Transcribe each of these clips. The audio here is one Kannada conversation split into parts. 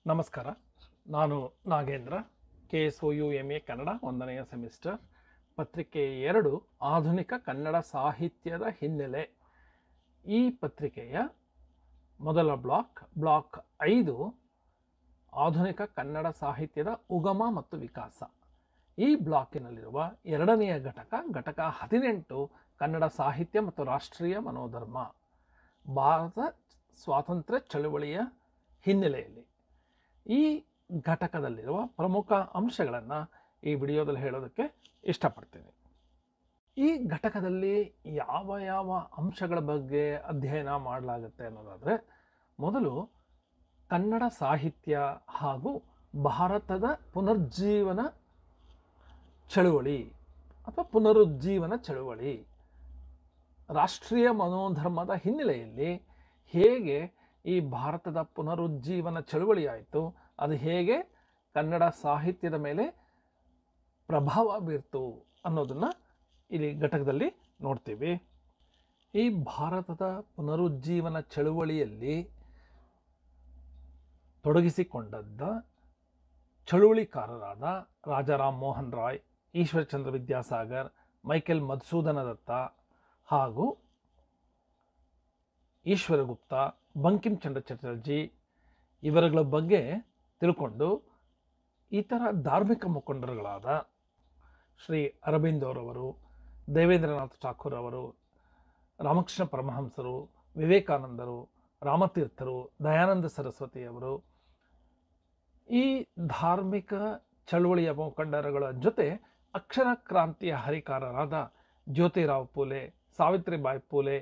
ನಮಸ್ಕಾರ. ನಾನು ನಾಗೇಂದ್ರ, KSOU ಕನ್ನಡ 1ನೇ ಸೆಮಿಸ್ಟರ್, ಪತ್ರಿಕೆ 2 ಆಧುನಿಕ ಕನ್ನಡ ಸಾಹಿತ್ಯದ ಹಿನ್ನೆಲೆ. ಈ ಪತ್ರಿಕೆಯ ಮೊದಲ ಬ್ಲಾಕ್ 5 ಆಧುನಿಕ ಕನ್ನಡ ಸಾಹಿತ್ಯದ ಉಗಮ ಮತ್ತು ವಿಕಾಸ. ಈ ಬ್ಲಾಕಿನಲ್ಲಿರುವ ಎರಡನೆಯ ಘಟಕ 18 ಕನ್ನಡ ಸಾಹಿತ್ಯ ಮತ್ತು ರಾಷ್ಟ್ರೀಯ ಮನೋಧರ್ಮ, ಭಾರತ ಸ್ವಾತಂತ್ರ್ಯ ಚಳುವಳಿಯ ಹಿನ್ನೆಲೆಯಲ್ಲಿ. ಈ ಘಟಕದಲ್ಲಿರುವ ಪ್ರಮುಖ ಅಂಶಗಳನ್ನು ಈ ವಿಡಿಯೋದಲ್ಲಿ ಹೇಳೋದಕ್ಕೆ ಇಷ್ಟಪಡ್ತೀನಿ. ಈ ಘಟಕದಲ್ಲಿ ಯಾವ ಅಂಶಗಳ ಬಗ್ಗೆ ಅಧ್ಯಯನ ಮಾಡಲಾಗುತ್ತೆ ಅನ್ನೋದಾದರೆ, ಮೊದಲು ಕನ್ನಡ ಸಾಹಿತ್ಯ ಹಾಗೂ ಭಾರತದ ಪುನರುಜ್ಜೀವನ ಚಳುವಳಿ, ರಾಷ್ಟ್ರೀಯ ಮನೋಧರ್ಮದ ಹಿನ್ನೆಲೆಯಲ್ಲಿ ಹೇಗೆ ಈ ಭಾರತದ ಪುನರುಜ್ಜೀವನ ಚಳುವಳಿ ಆಯಿತು, ಅದು ಹೇಗೆ ಕನ್ನಡ ಸಾಹಿತ್ಯದ ಮೇಲೆ ಪ್ರಭಾವ ಬೀರ್ತು ಅನ್ನೋದನ್ನು ಇಲ್ಲಿ ಘಟಕದಲ್ಲಿ ನೋಡ್ತೀವಿ. ಈ ಭಾರತದ ಪುನರುಜ್ಜೀವನ ಚಳುವಳಿಯಲ್ಲಿ ತೊಡಗಿಸಿಕೊಂಡದ್ದ ಚಳುವಳಿಕಾರರಾದ ರಾಜಾರಾಮ್ ಮೋಹನ್ ರಾಯ್, ಈಶ್ವರಚಂದ್ರ ವಿದ್ಯಾಸಾಗರ್, ಮೈಕೆಲ್ ಮಧುಸೂದನ ದತ್ತ ಹಾಗೂ ಈಶ್ವರಗುಪ್ತ, ಬಂಕಿಂ ಚಂದ್ರ ಚಟರ್ಜಿ ಇವರುಗಳ ಬಗ್ಗೆ ತಿಳ್ಕೊಂಡು ಇತರ ಧಾರ್ಮಿಕ ಮುಖಂಡರುಗಳಾದ ಶ್ರೀ ಅರಬಿಂದೋರವರು, ದೇವೇಂದ್ರನಾಥ್ ಠಾಕೂರ್ ಅವರು, ರಾಮಕೃಷ್ಣ ಪರಮಹಂಸರು, ವಿವೇಕಾನಂದರು, ರಾಮತೀರ್ಥರು, ದಯಾನಂದ ಸರಸ್ವತಿಯವರು, ಈ ಧಾರ್ಮಿಕ ಚಳುವಳಿಯ ಮುಖಂಡರುಗಳ ಜೊತೆ ಅಕ್ಷರ ಕ್ರಾಂತಿಯ ಹರಿಕಾರರಾದ ಜ್ಯೋತಿರಾವ್ ಫುಲೆ, ಸಾವಿತ್ರಿಬಾಯಿ ಫುಲೆ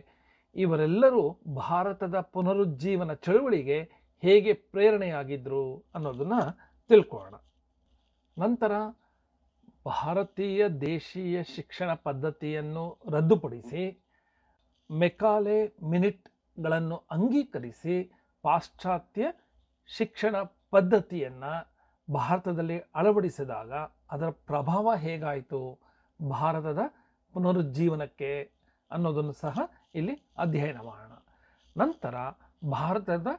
ಇವರೆಲ್ಲರೂ ಭಾರತದ ಪುನರುಜ್ಜೀವನ ಚಳುವಳಿಗೆ ಹೇಗೆ ಪ್ರೇರಣೆಯಾಗಿದ್ದರು ಅನ್ನೋದನ್ನು ತಿಳ್ಕೊಳ್ಳೋಣ. ನಂತರ ಭಾರತೀಯ ದೇಶೀಯ ಶಿಕ್ಷಣ ಪದ್ಧತಿಯನ್ನು ರದ್ದುಪಡಿಸಿ ಮೆಕಾಲೆ ಮಿನಿಟ್ಗಳನ್ನು ಅಂಗೀಕರಿಸಿ ಪಾಶ್ಚಾತ್ಯ ಶಿಕ್ಷಣ ಪದ್ಧತಿಯನ್ನು ಭಾರತದಲ್ಲಿ ಅಳವಡಿಸಿದಾಗ ಅದರ ಪ್ರಭಾವ ಹೇಗಾಯಿತು ಭಾರತದ ಪುನರುಜ್ಜೀವನಕ್ಕೆ ಅನ್ನೋದನ್ನು ಸಹ ಇಲ್ಲಿ ಅಧ್ಯಯನ ಮಾಡೋಣ. ನಂತರ ಭಾರತದ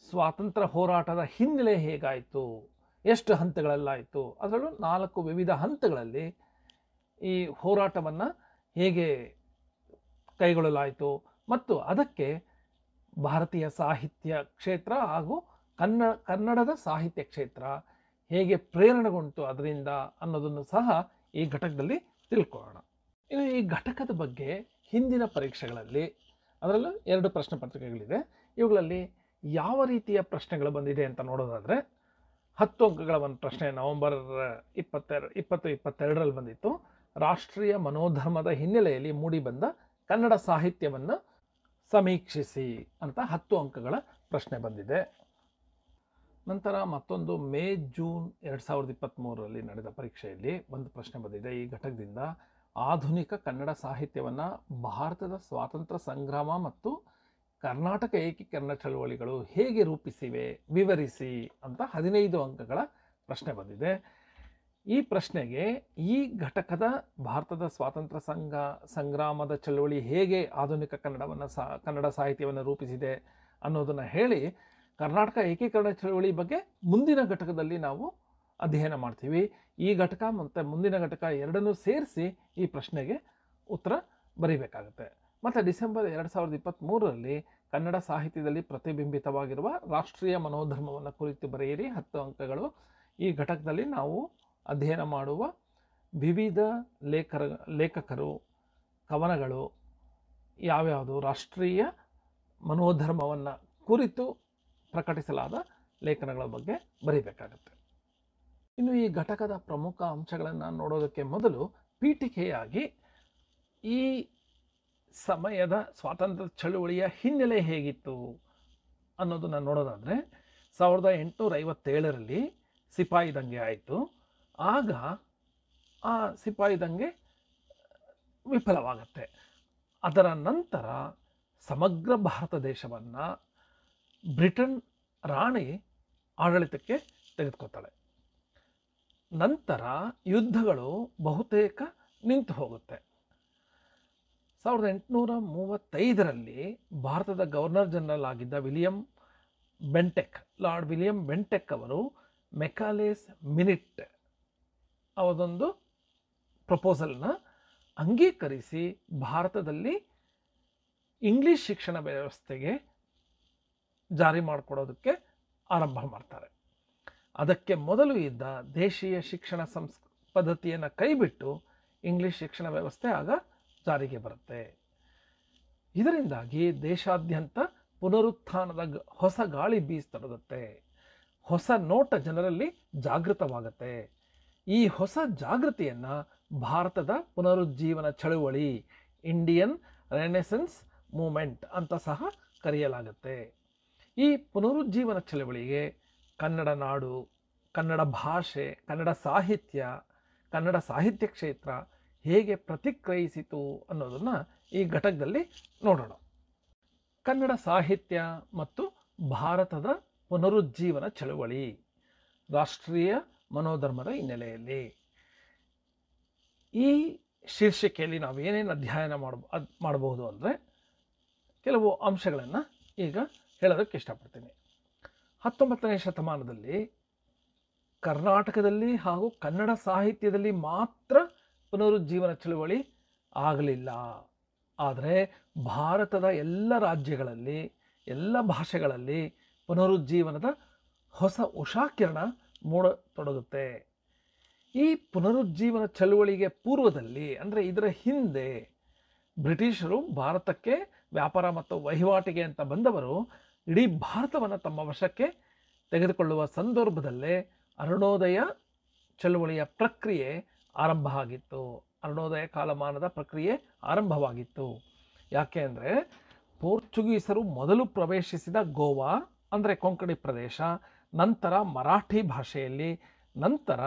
ಸ್ವಾತಂತ್ರ್ಯ ಹೋರಾಟದ ಹಿನ್ನೆಲೆ ಹೇಗಾಯಿತು, ಎಷ್ಟು ಹಂತಗಳಲ್ಲಾಯಿತು, ಅದರಲ್ಲೂ 4 ವಿವಿಧ ಹಂತಗಳಲ್ಲಿ ಈ ಹೋರಾಟವನ್ನು ಹೇಗೆ ಕೈಗೊಳ್ಳಲಾಯಿತು ಮತ್ತು ಅದಕ್ಕೆ ಭಾರತೀಯ ಸಾಹಿತ್ಯ ಕ್ಷೇತ್ರ ಹಾಗೂ ಕನ್ನಡದ ಸಾಹಿತ್ಯ ಕ್ಷೇತ್ರ ಹೇಗೆ ಪ್ರೇರಣೆಗೊಂಡು ಅದರಿಂದ ಅನ್ನೋದನ್ನು ಸಹ ಈ ಘಟಕದಲ್ಲಿ ತಿಳ್ಕೊಳ್ಳೋಣ. ಇನ್ನು ಈ ಘಟಕದ ಬಗ್ಗೆ ಹಿಂದಿನ ಪರೀಕ್ಷೆಗಳಲ್ಲಿ, ಅದರಲ್ಲೂ 2 ಪ್ರಶ್ನೆ ಪತ್ರಿಕೆಗಳಿದೆ, ಇವುಗಳಲ್ಲಿ ಯಾವ ರೀತಿಯ ಪ್ರಶ್ನೆಗಳು ಬಂದಿದೆ ಅಂತ ನೋಡೋದಾದರೆ, 10 ಅಂಕಗಳ ಒಂದು ಪ್ರಶ್ನೆ ನವೆಂಬರ್ 2022ರಲ್ಲಿ ಬಂದಿತ್ತು. ರಾಷ್ಟ್ರೀಯ ಮನೋಧರ್ಮದ ಹಿನ್ನೆಲೆಯಲ್ಲಿ ಮೂಡಿಬಂದ ಕನ್ನಡ ಸಾಹಿತ್ಯವನ್ನು ಸಮೀಕ್ಷಿಸಿ ಅಂತ 10 ಅಂಕಗಳ ಪ್ರಶ್ನೆ ಬಂದಿದೆ. ನಂತರ ಮತ್ತೊಂದು ಮೇ-ಜೂನ್ 2023ರಲ್ಲಿ ನಡೆದ ಪರೀಕ್ಷೆಯಲ್ಲಿ ಒಂದು ಪ್ರಶ್ನೆ ಬಂದಿದೆ ಈ ಘಟಕದಿಂದ. ಆಧುನಿಕ ಕನ್ನಡ ಸಾಹಿತ್ಯವನ್ನು ಭಾರತದ ಸ್ವಾತಂತ್ರ್ಯ ಸಂಗ್ರಾಮ ಮತ್ತು ಕರ್ನಾಟಕ ಏಕೀಕರಣ ಚಳುವಳಿಗಳು ಹೇಗೆ ರೂಪಿಸಿವೆ ವಿವರಿಸಿ ಅಂತ 15 ಅಂಕಗಳ ಪ್ರಶ್ನೆ ಬಂದಿದೆ. ಈ ಪ್ರಶ್ನೆಗೆ ಈ ಘಟಕದ ಭಾರತದ ಸ್ವಾತಂತ್ರ್ಯ ಸಂಗ್ರಾಮದ ಚಳುವಳಿ ಹೇಗೆ ಆಧುನಿಕ ಕನ್ನಡ ಸಾಹಿತ್ಯವನ್ನು ರೂಪಿಸಿದೆ ಅನ್ನೋದನ್ನು ಹೇಳಿ ಕರ್ನಾಟಕ ಏಕೀಕರಣ ಚಳುವಳಿ ಬಗ್ಗೆ ಮುಂದಿನ ಘಟಕದಲ್ಲಿ ನಾವು ಅಧ್ಯಯನ ಮಾಡ್ತೀವಿ. ಈ ಘಟಕ ಮತ್ತು ಮುಂದಿನ ಘಟಕ ಎರಡನ್ನೂ ಸೇರಿಸಿ ಈ ಪ್ರಶ್ನೆಗೆ ಉತ್ತರ ಬರೀಬೇಕಾಗುತ್ತೆ. ಮತ್ತು ಡಿಸೆಂಬರ್ 2023ರಲ್ಲಿ ಕನ್ನಡ ಸಾಹಿತ್ಯದಲ್ಲಿ ಪ್ರತಿಬಿಂಬಿತವಾಗಿರುವ ರಾಷ್ಟ್ರೀಯ ಮನೋಧರ್ಮವನ್ನು ಕುರಿತು ಬರೆಯಿರಿ 10 ಅಂಕಗಳು. ಈ ಘಟಕದಲ್ಲಿ ನಾವು ಅಧ್ಯಯನ ಮಾಡುವ ವಿವಿಧ ಲೇಖಕರು ಕವನಗಳು ಯಾವ್ಯಾವುದು ರಾಷ್ಟ್ರೀಯ ಮನೋಧರ್ಮವನ್ನು ಕುರಿತು ಪ್ರಕಟಿಸಲಾದ ಲೇಖನಗಳ ಬಗ್ಗೆ ಬರೀಬೇಕಾಗುತ್ತೆ. ಇನ್ನು ಈ ಘಟಕದ ಪ್ರಮುಖ ಅಂಶಗಳನ್ನು ನೋಡೋದಕ್ಕೆ ಮೊದಲು ಪೀಠಿಕೆಯಾಗಿ ಈ ಸಮಯದ ಸ್ವಾತಂತ್ರ್ಯ ಚಳುವಳಿಯ ಹಿನ್ನೆಲೆ ಹೇಗಿತ್ತು ಅನ್ನೋದನ್ನು ನೋಡೋದಾದರೆ, 1857ರಲ್ಲಿ ಸಿಪಾಯಿ ದಂಗೆ ಆಯಿತು. ಆಗ ಆ ಸಿಪಾಯಿ ದಂಗೆ ವಿಫಲವಾಗುತ್ತೆ. ಅದರ ನಂತರ ಸಮಗ್ರ ಭಾರತ ದೇಶವನ್ನು ಬ್ರಿಟನ್ ರಾಣಿ ಆಡಳಿತಕ್ಕೆ ತೆಗೆದುಕೊತಾಳೆ. ನಂತರ ಯುದ್ಧಗಳು ಬಹುತೇಕ ನಿಂತು ಹೋಗುತ್ತೆ. 1835ರಲ್ಲಿ ಭಾರತದ ಗವರ್ನರ್ ಜನರಲ್ ಆಗಿದ್ದ ವಿಲಿಯಂ ಲಾರ್ಡ್ ವಿಲಿಯಂ ಬೆಂಟೆಕ್ ಅವರು ಮೆಕಾಲೇಸ್ ಮಿನಿಟ್ ಅವರದೊಂದು ಪ್ರಪೋಸಲ್ನ ಅಂಗೀಕರಿಸಿ ಭಾರತದಲ್ಲಿ ಇಂಗ್ಲಿಷ್ ಶಿಕ್ಷಣ ವ್ಯವಸ್ಥೆಗೆ ಜಾರಿ ಮಾಡಿಕೊಡೋದಕ್ಕೆ ಆರಂಭ ಮಾಡ್ತಾರೆ. ಅದಕ್ಕೆ ಮೊದಲು ಇದ್ದ ದೇಶೀಯ ಶಿಕ್ಷಣ ಪದ್ಧತಿಯನ್ನು ಕೈಬಿಟ್ಟು ಇಂಗ್ಲಿಷ್ ಶಿಕ್ಷಣ ವ್ಯವಸ್ಥೆ ಆಗ ಜಾರಿಗೆ ಬರುತ್ತೆ. ಇದರಿಂದಾಗಿ ದೇಶಾದ್ಯಂತ ಪುನರುತ್ಥಾನದ ಹೊಸ ಗಾಳಿ ಬೀಸ್ತೊಡಗುತ್ತೆ. ಹೊಸ ನೋಟ ಜನರಲ್ಲಿ ಜಾಗೃತವಾಗುತ್ತೆ. ಈ ಹೊಸ ಜಾಗೃತಿಯನ್ನು ಭಾರತದ ಪುನರುಜ್ಜೀವನ ಚಳುವಳಿ, ಇಂಡಿಯನ್ ರೆನೆಸೆನ್ಸ್ ಮೂಮೆಂಟ್ ಅಂತ ಸಹ ಕರೆಯಲಾಗುತ್ತೆ. ಈ ಪುನರುಜ್ಜೀವನ ಚಳವಳಿಗೆ ಕನ್ನಡ ನಾಡು, ಕನ್ನಡ ಭಾಷೆ, ಕನ್ನಡ ಸಾಹಿತ್ಯ ಕ್ಷೇತ್ರ ಹೇಗೆ ಪ್ರತಿಕ್ರಿಯಿಸಿತು ಅನ್ನೋದನ್ನು ಈ ಘಟಕದಲ್ಲಿ ನೋಡೋಣ. ಕನ್ನಡ ಸಾಹಿತ್ಯ ಮತ್ತು ಭಾರತದ ಪುನರುಜ್ಜೀವನ ಚಳವಳಿ ರಾಷ್ಟ್ರೀಯ ಮನೋಧರ್ಮದ ಹಿನ್ನೆಲೆಯಲ್ಲಿ. ಈ ಶೀರ್ಷಿಕೆಯಲ್ಲಿ ನಾವು ಏನೇನು ಅಧ್ಯಯನ ಮಾಡಬಹುದು ಅಂದರೆ ಕೆಲವು ಅಂಶಗಳನ್ನು ಈಗ ಹೇಳೋದಕ್ಕೆ ಇಷ್ಟಪಡ್ತೀನಿ. 19ನೇ ಶತಮಾನದಲ್ಲಿ ಕರ್ನಾಟಕದಲ್ಲಿ ಹಾಗೂ ಕನ್ನಡ ಸಾಹಿತ್ಯದಲ್ಲಿ ಮಾತ್ರ ಪುನರುಜ್ಜೀವನ ಚಳುವಳಿ ಆಗಲಿಲ್ಲ. ಆದರೆ ಭಾರತದ ಎಲ್ಲ ರಾಜ್ಯಗಳಲ್ಲಿ, ಎಲ್ಲ ಭಾಷೆಗಳಲ್ಲಿ ಪುನರುಜ್ಜೀವನದ ಹೊಸ ಉಷಾಕಿರಣ ಮೂಡತೊಡಗುತ್ತೆ. ಈ ಪುನರುಜ್ಜೀವನ ಚಳುವಳಿಗೆ ಪೂರ್ವದಲ್ಲಿ, ಅಂದರೆ ಇದರ ಹಿಂದೆ, ಬ್ರಿಟಿಷರು ಭಾರತಕ್ಕೆ ವ್ಯಾಪಾರ ಮತ್ತು ವಹಿವಾಟಿಗೆ ಅಂತ ಬಂದವರು ಇಡೀ ಭಾರತವನ್ನು ತಮ್ಮ ವಶಕ್ಕೆ ತೆಗೆದುಕೊಳ್ಳುವ ಸಂದರ್ಭದಲ್ಲೇ ಅರುಣೋದಯ ಚಳುವಳಿಯ ಪ್ರಕ್ರಿಯೆ ಆರಂಭ ಆಗಿತ್ತು. ಅರುಣೋದಯ ಕಾಲಮಾನದ ಪ್ರಕ್ರಿಯೆ ಆರಂಭವಾಗಿತ್ತು. ಯಾಕೆ ಅಂದರೆ ಪೋರ್ಚುಗೀಸರು ಮೊದಲು ಪ್ರವೇಶಿಸಿದ ಗೋವಾ ಅಂದರೆ ಕೊಂಕಣಿ ಪ್ರದೇಶ, ನಂತರ ಮರಾಠಿ ಭಾಷೆಯಲ್ಲಿ, ನಂತರ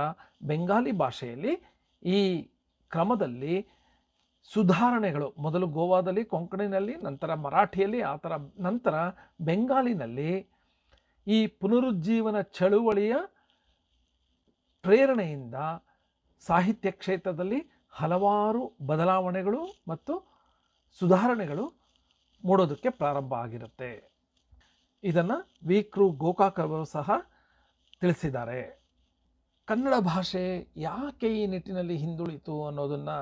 ಬೆಂಗಾಲಿ ಭಾಷೆಯಲ್ಲಿ ಈ ಕ್ರಮದಲ್ಲಿ ಸುಧಾರಣೆಗಳು, ಮೊದಲು ಗೋವಾದಲ್ಲಿ, ಕೊಂಕಣಿನಲ್ಲಿ, ನಂತರ ಮರಾಠಿಯಲ್ಲಿ, ಆ ಥರ ನಂತರ ಬೆಂಗಾಲಿನಲ್ಲಿ ಈ ಪುನರುಜ್ಜೀವನ ಚಳುವಳಿಯ ಪ್ರೇರಣೆಯಿಂದ ಸಾಹಿತ್ಯ ಕ್ಷೇತ್ರದಲ್ಲಿ ಹಲವಾರು ಬದಲಾವಣೆಗಳು ಮತ್ತು ಸುಧಾರಣೆಗಳು ಮೂಡೋದಕ್ಕೆ ಪ್ರಾರಂಭ ಆಗಿರುತ್ತೆ. ಇದನ್ನು ವಿ.ಕೃ. ಗೋಕಾಕ್ ಅವರು ಸಹ ತಿಳಿಸಿದ್ದಾರೆ. ಕನ್ನಡ ಭಾಷೆ ಯಾಕೆ ಈ ನಿಟ್ಟಿನಲ್ಲಿ ಹಿಂದುಳಿತು ಅನ್ನೋದನ್ನು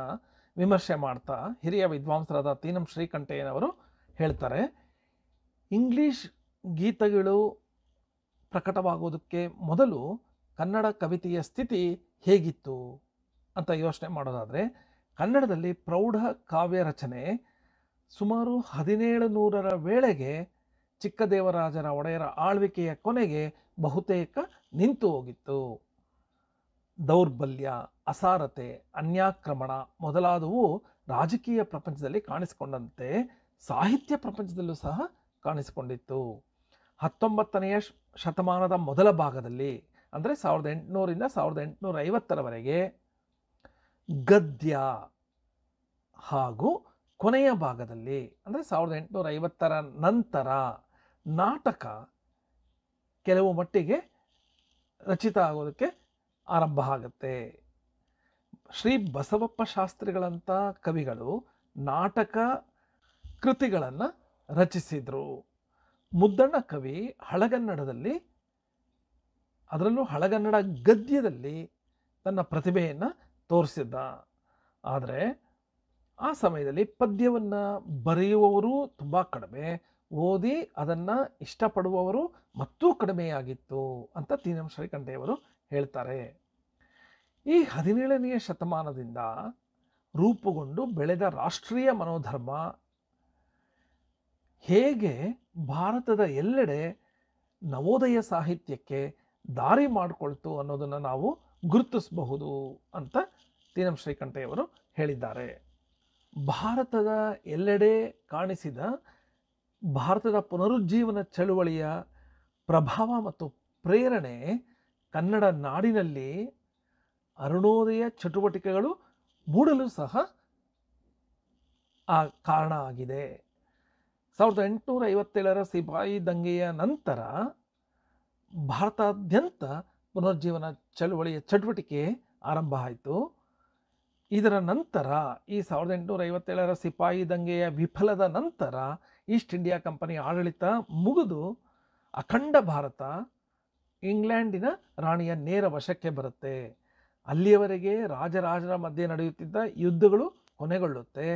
ವಿಮರ್ಶೆ ಮಾಡ್ತಾ ಹಿರಿಯ ವಿದ್ವಾಂಸರಾದ ತೀನಂ ಶ್ರೀಕಂಠಯ್ಯನವರು ಹೇಳ್ತಾರೆ, ಇಂಗ್ಲಿಷ್ ಗೀತಗಳು ಪ್ರಕಟವಾಗೋದಕ್ಕೆ ಮೊದಲು ಕನ್ನಡ ಕವಿತೆಯ ಸ್ಥಿತಿ ಹೇಗಿತ್ತು ಅಂತ ಯೋಚನೆ ಮಾಡೋದಾದರೆ, ಕನ್ನಡದಲ್ಲಿ ಪ್ರೌಢ ಕಾವ್ಯ ರಚನೆ ಸುಮಾರು 1700ರ ವೇಳೆಗೆ ಚಿಕ್ಕದೇವರಾಜರ ಒಡೆಯರ ಆಳ್ವಿಕೆಯ ಕೊನೆಗೆ ಬಹುತೇಕ ನಿಂತು ಹೋಗಿತ್ತು. ದೌರ್ಬಲ್ಯ, ಅಸಾರತೆ, ಅನ್ಯಾಕ್ರಮಣ ಮೊದಲಾದವು ರಾಜಕೀಯ ಪ್ರಪಂಚದಲ್ಲಿ ಕಾಣಿಸಿಕೊಂಡಂತೆ ಸಾಹಿತ್ಯ ಪ್ರಪಂಚದಲ್ಲೂ ಸಹ ಕಾಣಿಸಿಕೊಂಡಿತ್ತು. 19ನೇ ಶತಮಾನದ ಮೊದಲ ಭಾಗದಲ್ಲಿ, ಅಂದರೆ 1800ರಿಂದ 1850ರವರೆಗೆ ಗದ್ಯ ಹಾಗೂ ಕೊನೆಯ ಭಾಗದಲ್ಲಿ, ಅಂದರೆ 1850ರ ನಂತರ ನಾಟಕ ಕೆಲವು ಮಟ್ಟಿಗೆ ರಚಿತ ಆಗೋದಕ್ಕೆ ಆರಂಭ ಆಗುತ್ತೆ. ಶ್ರೀ ಬಸವಪ್ಪ ಶಾಸ್ತ್ರಿಗಳಂಥ ಕವಿಗಳು ನಾಟಕ ಕೃತಿಗಳನ್ನು ರಚಿಸಿದರು. ಮುದ್ದಣ್ಣ ಕವಿ ಹಳಗನ್ನಡದಲ್ಲಿ, ಅದರಲ್ಲೂ ಹಳಗನ್ನಡ ಗದ್ಯದಲ್ಲಿ ತನ್ನ ಪ್ರತಿಭೆಯನ್ನು ತೋರಿಸಿದ್ದ. ಆದರೆ ಆ ಸಮಯದಲ್ಲಿ ಪದ್ಯವನ್ನು ಬರೆಯುವವರು ತುಂಬ ಕಡಿಮೆ, ಓದಿ ಅದನ್ನು ಇಷ್ಟಪಡುವವರು ಮತ್ತೂ ಕಡಿಮೆಯಾಗಿತ್ತು ಅಂತ ತೀನಂ ಶ್ರೀಕಂಠಯ್ಯವರು ಹೇಳ್ತಾರೆ. ಈ 17ನೇ ಶತಮಾನದಿಂದ ರೂಪುಗೊಂಡು ಬೆಳೆದ ರಾಷ್ಟ್ರೀಯ ಮನೋಧರ್ಮ ಹೇಗೆ ಭಾರತದ ಎಲ್ಲೆಡೆ ನವೋದಯ ಸಾಹಿತ್ಯಕ್ಕೆ ದಾರಿ ಮಾಡಿಕೊಳ್ತು ಅನ್ನೋದನ್ನು ನಾವು ಗುರುತಿಸಬಹುದು ಅಂತ ತೀನಂ ಶ್ರೀಕಂಠಯ್ಯವರು ಹೇಳಿದ್ದಾರೆ. ಭಾರತದ ಎಲ್ಲೆಡೆ ಕಾಣಿಸಿದ ಭಾರತದ ಪುನರುಜ್ಜೀವನ ಚಳುವಳಿಯ ಪ್ರಭಾವ ಮತ್ತು ಪ್ರೇರಣೆ ಕನ್ನಡ ನಾಡಿನಲ್ಲಿ ಅರುಣೋದಯ ಚಟುವಟಿಕೆಗಳು ಮೂಡಲು ಸಹ ಕಾರಣ ಆಗಿದೆ. 1857ರ ಸಿಪಾಯಿ ದಂಗೆಯ ನಂತರ ಭಾರತಾದ್ಯಂತ ಪುನರುಜ್ಜೀವನ ಚಳುವಳಿಯ ಚಟುವಟಿಕೆ ಆರಂಭ ಆಯಿತು. ಇದರ ನಂತರ ಈ 1857ರ ಸಿಪಾಯಿ ದಂಗೆಯ ವಿಫಲದ ನಂತರ ಈಸ್ಟ್ ಇಂಡಿಯಾ ಕಂಪನಿ ಆಡಳಿತ ಮುಗಿದು ಅಖಂಡ ಭಾರತ ಇಂಗ್ಲೆಂಡಿನ ರಾಣಿಯ ನೇರ ವಶಕ್ಕೆ ಬರುತ್ತೆ. ಅಲ್ಲಿಯವರೆಗೆ ರಾಜರಾಜರ ಮಧ್ಯೆ ನಡೆಯುತ್ತಿದ್ದ ಯುದ್ಧಗಳು ಕೊನೆಗೊಳ್ಳುತ್ತೆ.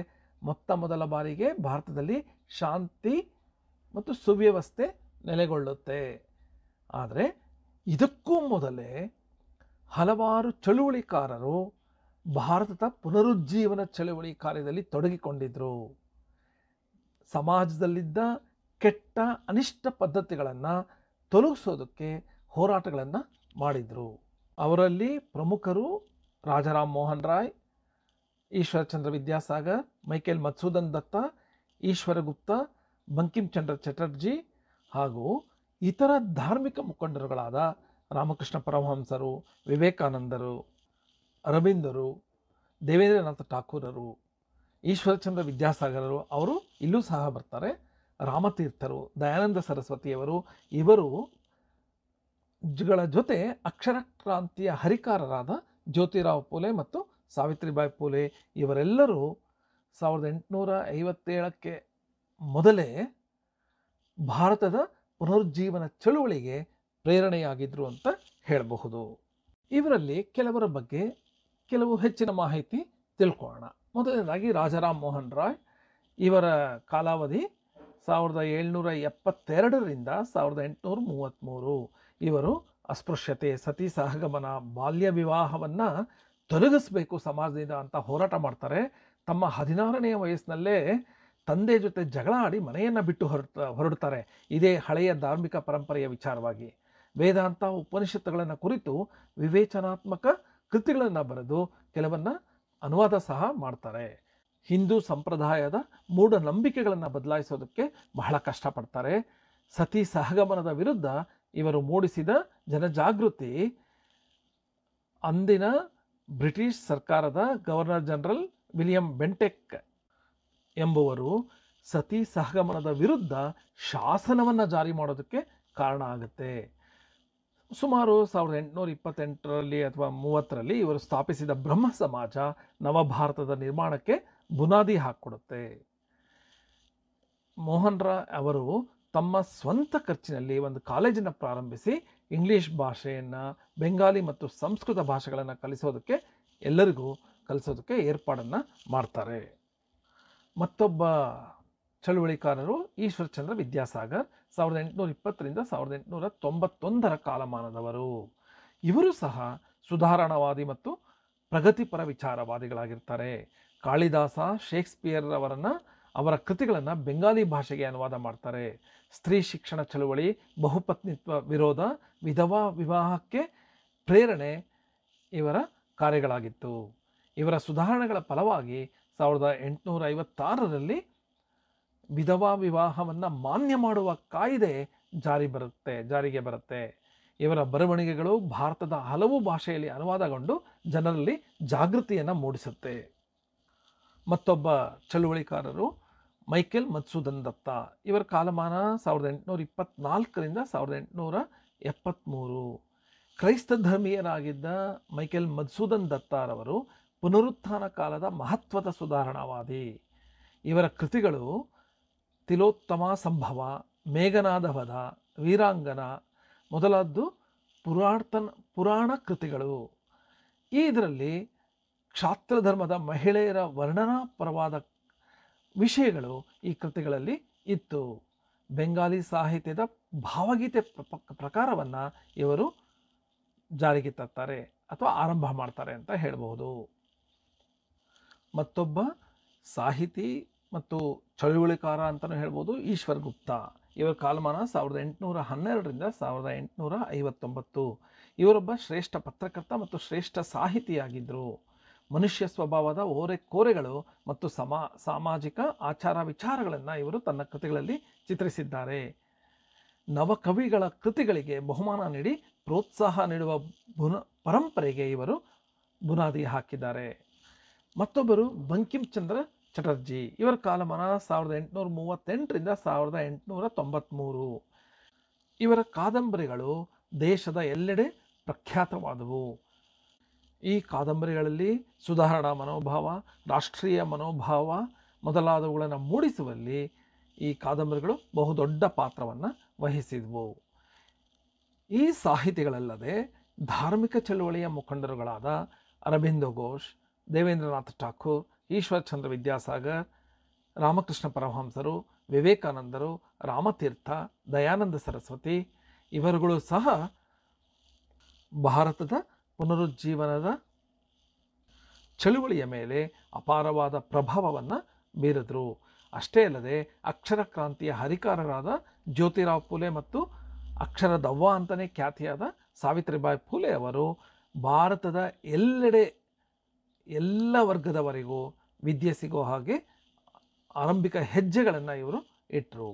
ಮೊದಲ ಬಾರಿಗೆ ಭಾರತದಲ್ಲಿ ಶಾಂತಿ ಮತ್ತು ಸುವ್ಯವಸ್ಥೆ ನೆಲೆಗೊಳ್ಳುತ್ತೆ. ಆದರೆ ಇದಕ್ಕೂ ಮೊದಲೇ ಹಲವಾರು ಚಳುವಳಿಕಾರರು ಭಾರತದ ಪುನರುಜ್ಜೀವನ ಚಳುವಳಿ ಕಾರ್ಯದಲ್ಲಿ ತೊಡಗಿಕೊಂಡಿದ್ದರು. ಸಮಾಜದಲ್ಲಿದ್ದ ಕೆಟ್ಟ ಅನಿಷ್ಟ ಪದ್ಧತಿಗಳನ್ನು ತೊಲಗಿಸೋದಕ್ಕೆ ಹೋರಾಟಗಳನ್ನು ಮಾಡಿದರು. ಅವರಲ್ಲಿ ಪ್ರಮುಖರು ರಾಜಾರಾಮ್ ಮೋಹನ್ ರಾಯ್, ಈಶ್ವರಚಂದ್ರ ವಿದ್ಯಾಸಾಗರ್, ಮೈಕೆಲ್ ಮಧುಸೂದನ್ ದತ್ತ, ಈಶ್ವರಗುಪ್ತ, ಬಂಕಿಮ್ ಚಂದ್ರ ಚಟರ್ಜಿ ಹಾಗೂ ಇತರ ಧಾರ್ಮಿಕ ಮುಖಂಡರುಗಳಾದ ರಾಮಕೃಷ್ಣ ಪರಮಹಂಸರು, ವಿವೇಕಾನಂದರು, ಅರವಿಂದರು, ದೇವೇಂದ್ರನಾಥ ಠಾಕೂರರು, ಈಶ್ವರಚಂದ್ರ ವಿದ್ಯಾಸಾಗರರು ಅವರು ಇಲ್ಲೂ ಸಹ ಬರ್ತಾರೆ. ರಾಮತೀರ್ಥರು, ದಯಾನಂದ ಸರಸ್ವತಿಯವರು ಇವರು ಗಳ ಜೊತೆ ಅಕ್ಷರ ಕ್ರಾಂತಿಯ ಹರಿಕಾರರಾದ ಜ್ಯೋತಿರಾವ್ ಫುಲೆ ಮತ್ತು ಸಾವಿತ್ರಿಬಾಯಿ ಫುಲೆ ಇವರೆಲ್ಲರೂ 1857ಕ್ಕೆ ಮೊದಲೇ ಭಾರತದ ಪುನರುಜ್ಜೀವನ ಚಳುವಳಿಗೆ ಪ್ರೇರಣೆಯಾಗಿದ್ದರು ಅಂತ ಹೇಳಬಹುದು. ಇವರಲ್ಲಿ ಕೆಲವರ ಬಗ್ಗೆ ಕೆಲವು ಹೆಚ್ಚಿನ ಮಾಹಿತಿ ತಿಳ್ಕೊಳ್ಳೋಣ. ಮೊದಲನೇದಾಗಿ ರಾಜಾರಾಮ್ ಮೋಹನ್ ರಾಯ್. ಇವರ ಕಾಲಾವಧಿ 1772ರಿಂದ 1833. ಇವರು ಅಸ್ಪೃಶ್ಯತೆ, ಸತಿ ಸಹಗಮನ, ಬಾಲ್ಯ ವಿವಾಹವನ್ನು ತೊಲಗಿಸಬೇಕು ಸಮಾಜದಿಂದ ಅಂತ ಹೋರಾಟ ಮಾಡ್ತಾರೆ. ತಮ್ಮ 16ನೇ ವಯಸ್ಸಿನಲ್ಲೇ ತಂದೆ ಜೊತೆ ಜಗಳ ಆಡಿ ಮನೆಯನ್ನು ಬಿಟ್ಟು ಹೊರಡ್ತಾರೆ. ಇದೇ ಹಳೆಯ ಧಾರ್ಮಿಕ ಪರಂಪರೆಯ ವಿಚಾರವಾಗಿ ವೇದಾಂತ ಉಪನಿಷತ್ತುಗಳನ್ನು ಕುರಿತು ವಿವೇಚನಾತ್ಮಕ ಕೃತಿಗಳನ್ನು ಬರೆದು ಕೆಲವನ್ನು ಅನುವಾದ ಸಹ ಮಾಡ್ತಾರೆ. ಹಿಂದೂ ಸಂಪ್ರದಾಯದ ಮೂಢನಂಬಿಕೆಗಳನ್ನು ಬದಲಾಯಿಸೋದಕ್ಕೆ ಬಹಳ ಕಷ್ಟಪಡ್ತಾರೆ. ಸತಿ ಸಹಗಮನದ ವಿರುದ್ಧ ಇವರು ಮೂಡಿಸಿದ ಜನಜಾಗೃತಿ ಅಂದಿನ ಬ್ರಿಟಿಷ್ ಸರ್ಕಾರದ ಗವರ್ನರ್ ಜನರಲ್ ವಿಲಿಯಂ ಬೆಂಟೆಕ್ ಎಂಬುವರು ಸತಿ ಸಹಗಮನದ ವಿರುದ್ಧ ಶಾಸನವನ್ನು ಜಾರಿ ಮಾಡೋದಕ್ಕೆ ಕಾರಣ ಆಗುತ್ತೆ. ಸುಮಾರು 1828ರಲ್ಲಿ ಅಥವಾ 30ರಲ್ಲಿ ಇವರು ಸ್ಥಾಪಿಸಿದ ಬ್ರಹ್ಮ ಸಮಾಜ ನವಭಾರತದ ನಿರ್ಮಾಣಕ್ಕೆ ಬುನಾದಿ ಹಾಕಿಕೊಡುತ್ತೆ. ಮೋಹನ್ ರಾಯ್ ಅವರು ತಮ್ಮ ಸ್ವಂತ ಖರ್ಚಿನಲ್ಲಿ ಒಂದು ಕಾಲೇಜನ್ನು ಪ್ರಾರಂಭಿಸಿ ಇಂಗ್ಲೀಷ್ ಭಾಷೆಯನ್ನು, ಬೆಂಗಾಲಿ ಮತ್ತು ಸಂಸ್ಕೃತ ಭಾಷೆಗಳನ್ನು ಕಲಿಸೋದಕ್ಕೆ ಎಲ್ಲರಿಗೂ ಕಲಿಸೋದಕ್ಕೆ ಏರ್ಪಾಡನ್ನು ಮಾಡ್ತಾರೆ. ಮತ್ತೊಬ್ಬ ಚಳುವಳಿಕಾರರು ಈಶ್ವರಚಂದ್ರ ವಿದ್ಯಾಸಾಗರ್ 1820ರಿಂದ 1891 ಕಾಲಮಾನದವರು. ಇವರು ಸಹ ಸುಧಾರಣಾವಾದಿ ಮತ್ತು ಪ್ರಗತಿಪರ ವಿಚಾರವಾದಿಗಳಾಗಿರ್ತಾರೆ. ಕಾಳಿದಾಸ, ಶೇಕ್ಸ್ಪಿಯರ್ ಅವರ ಕೃತಿಗಳನ್ನು ಬೆಂಗಾಲಿ ಭಾಷೆಗೆ ಅನುವಾದ ಮಾಡ್ತಾರೆ. ಸ್ತ್ರೀ ಶಿಕ್ಷಣ ಚಳುವಳಿ, ಬಹುಪತ್ನಿತ್ವ ವಿರೋಧ, ವಿಧವಾ ವಿವಾಹಕ್ಕೆ ಪ್ರೇರಣೆ ಇವರ ಕಾರ್ಯಗಳಾಗಿತ್ತು. ಇವರ ಸುಧಾರಣೆಗಳ ಫಲವಾಗಿ 1856ರಲ್ಲಿ ವಿಧವಾ ವಿವಾಹವನ್ನು ಮಾನ್ಯ ಮಾಡುವ ಕಾಯ್ದೆ ಜಾರಿಗೆ ಬರುತ್ತೆ. ಇವರ ಬರವಣಿಗೆಗಳು ಭಾರತದ ಹಲವು ಭಾಷೆಯಲ್ಲಿ ಅನುವಾದಗೊಂಡು ಜನರಲ್ಲಿ ಜಾಗೃತಿಯನ್ನು ಮೂಡಿಸುತ್ತೆ. ಮತ್ತೊಬ್ಬ ಚಳುವಳಿಕಾರರು ಮೈಕೆಲ್ ಮಧುಸೂದನ್ ದತ್ತ. ಇವರ ಕಾಲಮಾನ 1824ರಿಂದ 1873. ಕ್ರೈಸ್ತ ಧರ್ಮೀಯರಾಗಿದ್ದ ಮೈಕೆಲ್ ಮಧುಸೂದನ್ ದತ್ತರವರು ಪುನರುತ್ಥಾನ ಕಾಲದ ಮಹತ್ವದ ಸುಧಾರಣಾವಾದಿ. ಇವರ ಕೃತಿಗಳು ತಿಲೋತ್ತಮ ಸಂಭವ, ಮೇಘನಾದ ವಧ, ವೀರಾಂಗನ ಮೊದಲಾದ್ದು ಪುರಾಣ ಕೃತಿಗಳು. ಇದರಲ್ಲಿ ಕ್ಷಾತ್ರ ಧರ್ಮದ ಮಹಿಳೆಯರ ವರ್ಣನಾಪರವಾದ ವಿಷಯಗಳು ಈ ಕೃತಿಗಳಲ್ಲಿ ಇತ್ತು. ಬೆಂಗಾಲಿ ಸಾಹಿತ್ಯದ ಭಾವಗೀತೆ ಪ್ರಕಾರವನ್ನು ಇವರು ಜಾರಿಗೆ ತರ್ತಾರೆ ಅಥವಾ ಆರಂಭ ಮಾಡ್ತಾರೆ ಅಂತ ಹೇಳಬಹುದು. ಮತ್ತೊಬ್ಬ ಸಾಹಿತಿ ಮತ್ತು ಚಳುವಳಿಕಾರ ಅಂತಲೂ ಹೇಳ್ಬೋದು ಈಶ್ವರ್ ಗುಪ್ತ. ಇವರ ಕಾಲಮಾನ 1812ರಿಂದ 1859. ಇವರೊಬ್ಬ ಶ್ರೇಷ್ಠ ಪತ್ರಕರ್ತ ಮತ್ತು ಶ್ರೇಷ್ಠ ಸಾಹಿತಿಯಾಗಿದ್ದರು. ಮನುಷ್ಯ ಸ್ವಭಾವದ ಓರೆಕೋರೆಗಳು ಮತ್ತು ಸಾಮಾಜಿಕ ಆಚಾರ ವಿಚಾರಗಳನ್ನು ಇವರು ತನ್ನ ಕೃತಿಗಳಲ್ಲಿ ಚಿತ್ರಿಸಿದ್ದಾರೆ. ನವಕವಿಗಳ ಕೃತಿಗಳಿಗೆ ಬಹುಮಾನ ನೀಡಿ ಪ್ರೋತ್ಸಾಹ ನೀಡುವ ಪರಂಪರೆಗೆ ಇವರು ಬುನಾದಿ ಹಾಕಿದ್ದಾರೆ. ಮತ್ತೊಬ್ಬರು ಬಂಕಿಮ್ ಚಂದ್ರ ಚಟರ್ಜಿ. ಇವರ ಕಾಲಮಾನ 1838ರಿಂದ 1893. ಇವರ ಕಾದಂಬರಿಗಳು ದೇಶದ ಎಲ್ಲೆಡೆ ಪ್ರಖ್ಯಾತವಾದವು. ಈ ಕಾದಂಬರಿಗಳಲ್ಲಿ ಸುಧಾರಣಾ ಮನೋಭಾವ, ರಾಷ್ಟ್ರೀಯ ಮನೋಭಾವ ಮೊದಲಾದವುಗಳನ್ನು ಮೂಡಿಸುವಲ್ಲಿ ಈ ಕಾದಂಬರಿಗಳು ಬಹುದೊಡ್ಡ ಪಾತ್ರವನ್ನು ವಹಿಸಿದ್ವು. ಈ ಸಾಹಿತಿಗಳಲ್ಲದೆ ಧಾರ್ಮಿಕ ಚಳುವಳಿಯ ಮುಖಂಡರುಗಳಾದ ಅರಬಿಂದೋ ಘೋಷ್, ದೇವೇಂದ್ರನಾಥ್ ಠಾಕೂರ್, ಈಶ್ವರ್ ಚಂದ್ರ ವಿದ್ಯಾಸಾಗರ್, ರಾಮಕೃಷ್ಣ ಪರಮಹಂಸರು, ವಿವೇಕಾನಂದರು, ರಾಮತೀರ್ಥ, ದಯಾನಂದ ಸರಸ್ವತಿ ಇವರುಗಳು ಸಹ ಭಾರತದ ಪುನರುಜ್ಜೀವನದ ಚಳುವಳಿಯ ಮೇಲೆ ಅಪಾರವಾದ ಪ್ರಭಾವವನ್ನು ಬೀರಿದ್ರು. ಅಷ್ಟೇ ಅಲ್ಲದೆ ಅಕ್ಷರ ಕ್ರಾಂತಿಯ ಹರಿಕಾರರಾದ ಜ್ಯೋತಿರಾವ್ ಫುಲೆ ಮತ್ತು ಅಕ್ಷರ ದವ್ವ ಅಂತಲೇ ಖ್ಯಾತಿಯಾದ ಸಾವಿತ್ರಿಬಾಯಿ ಫುಲೆ ಅವರು ಭಾರತದ ಎಲ್ಲೆಡೆ ಎಲ್ಲ ವರ್ಗದವರಿಗೂ ವಿದ್ಯೆ ಸಿಗೋ ಹಾಗೆ ಆರಂಭಿಕ ಹೆಜ್ಜೆಗಳನ್ನು ಇವರು ಇಟ್ಟರು.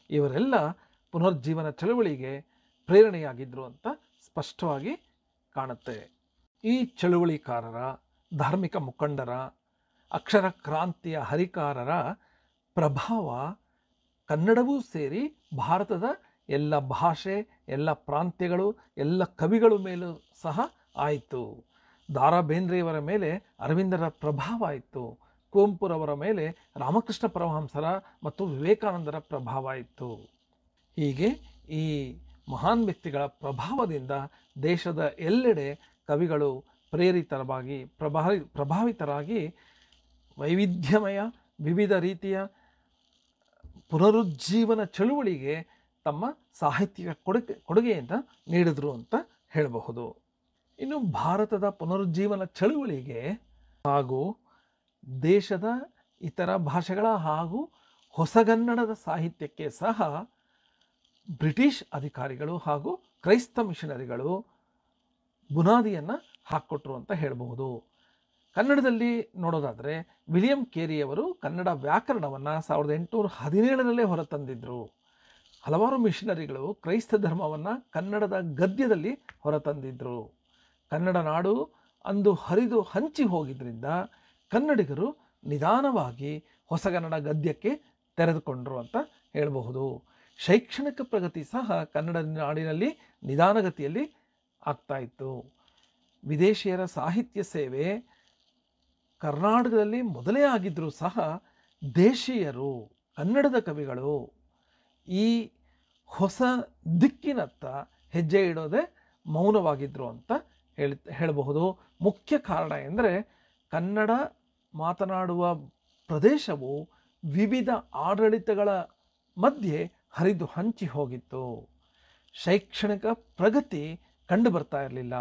ಇವರೆಲ್ಲ ಪುನರುಜ್ಜೀವನ ಚಳುವಳಿಗೆ ಪ್ರೇರಣೆಯಾಗಿದ್ದರು ಅಂತ ಸ್ಪಷ್ಟವಾಗಿ ಕಾಣುತ್ತೆ. ಈ ಚಳುವಳಿಕಾರರ, ಧಾರ್ಮಿಕ ಮುಖಂಡರ, ಅಕ್ಷರ ಕ್ರಾಂತಿಯ ಹರಿಕಾರರ ಪ್ರಭಾವ ಕನ್ನಡವೂ ಸೇರಿ ಭಾರತದ ಎಲ್ಲ ಭಾಷೆ, ಎಲ್ಲ ಪ್ರಾಂತ್ಯಗಳು, ಎಲ್ಲ ಕವಿಗಳ ಮೇಲೂ ಸಹ ಆಯಿತು. ದಾರಾ ಬೇಂದ್ರೆಯವರ ಮೇಲೆ ಅರವಿಂದರ ಪ್ರಭಾವ ಆಯಿತು. ಕುವೆಂಪುರವರ ಮೇಲೆ ರಾಮಕೃಷ್ಣ ಪರಮಹಂಸರ ಮತ್ತು ವಿವೇಕಾನಂದರ ಪ್ರಭಾವ ಇತ್ತು. ಹೀಗೆ ಈ ಮಹಾನ್ ವ್ಯಕ್ತಿಗಳ ಪ್ರಭಾವದಿಂದ ದೇಶದ ಎಲ್ಲೆಡೆ ಕವಿಗಳು ಪ್ರೇರಿತರಾಗಿ ಪ್ರಭಾವಿತರಾಗಿ ವೈವಿಧ್ಯಮಯ ವಿವಿಧ ರೀತಿಯ ಪುನರುಜ್ಜೀವನ ಚಳುವಳಿಗೆ ತಮ್ಮ ಸಾಹಿತ್ಯಿಕ ಕೊಡುಗೆಯನ್ನು ನೀಡಿದ್ರು ಅಂತ ಹೇಳಬಹುದು. ಇನ್ನು ಭಾರತದ ಪುನರುಜ್ಜೀವನ ಚಳುವಳಿಗೆ ಹಾಗೂ ದೇಶದ ಇತರ ಭಾಷೆಗಳ ಹಾಗೂ ಹೊಸಗನ್ನಡದ ಸಾಹಿತ್ಯಕ್ಕೆ ಸಹ ಬ್ರಿಟಿಷ್ ಅಧಿಕಾರಿಗಳು ಹಾಗೂ ಕ್ರೈಸ್ತ ಮಿಷನರಿಗಳು ಬುನಾದಿಯನ್ನು ಹಾಕ್ಕೊಟ್ರು ಅಂತ ಹೇಳಬಹುದು. ಕನ್ನಡದಲ್ಲಿ ನೋಡೋದಾದರೆ ವಿಲಿಯಂ ಕೇರಿಯವರು ಕನ್ನಡ ವ್ಯಾಕರಣವನ್ನು 1817 ಹೊರತಂದಿದ್ದರು. ಹಲವಾರು ಮಿಷನರಿಗಳು ಕ್ರೈಸ್ತ ಧರ್ಮವನ್ನು ಕನ್ನಡದ ಗದ್ಯದಲ್ಲಿ ಹೊರತಂದಿದ್ದರು. ಕನ್ನಡ ನಾಡು ಅಂದು ಹರಿದು ಹಂಚಿ ಹೋಗಿದ್ದರಿಂದ ಕನ್ನಡಿಗರು ನಿಧಾನವಾಗಿ ಹೊಸಗನ್ನಡ ಗದ್ಯಕ್ಕೆ ತೆರೆದುಕೊಂಡರು ಅಂತ ಹೇಳಬಹುದು. ಶೈಕ್ಷಣಿಕ ಪ್ರಗತಿ ಸಹ ಕನ್ನಡ ನಾಡಿನಲ್ಲಿ ನಿಧಾನಗತಿಯಲ್ಲಿ ಆಗ್ತಾ ಇತ್ತು. ವಿದೇಶಿಯರ ಸಾಹಿತ್ಯ ಸೇವೆ ಕರ್ನಾಟಕದಲ್ಲಿ ಮೊದಲೇ ಆಗಿದ್ದರೂ ಸಹ ದೇಶೀಯರು, ಕನ್ನಡದ ಕವಿಗಳು ಈ ಹೊಸ ದಿಕ್ಕಿನತ್ತ ಹೆಜ್ಜೆ ಇಡೋದೇ ಮೌನವಾಗಿದ್ದರು ಅಂತ ಹೇಳಬಹುದು. ಮುಖ್ಯ ಕಾರಣ ಎಂದರೆ ಕನ್ನಡ ಮಾತನಾಡುವ ಪ್ರದೇಶವು ವಿವಿಧ ಆಡಳಿತಗಳ ಮಧ್ಯೆ ಹರಿದು ಹಂಚಿ ಹೋಗಿತ್ತು. ಶೈಕ್ಷಣಿಕ ಪ್ರಗತಿ ಕಂಡು ಬರ್ತಾ ಇರಲಿಲ್ಲ.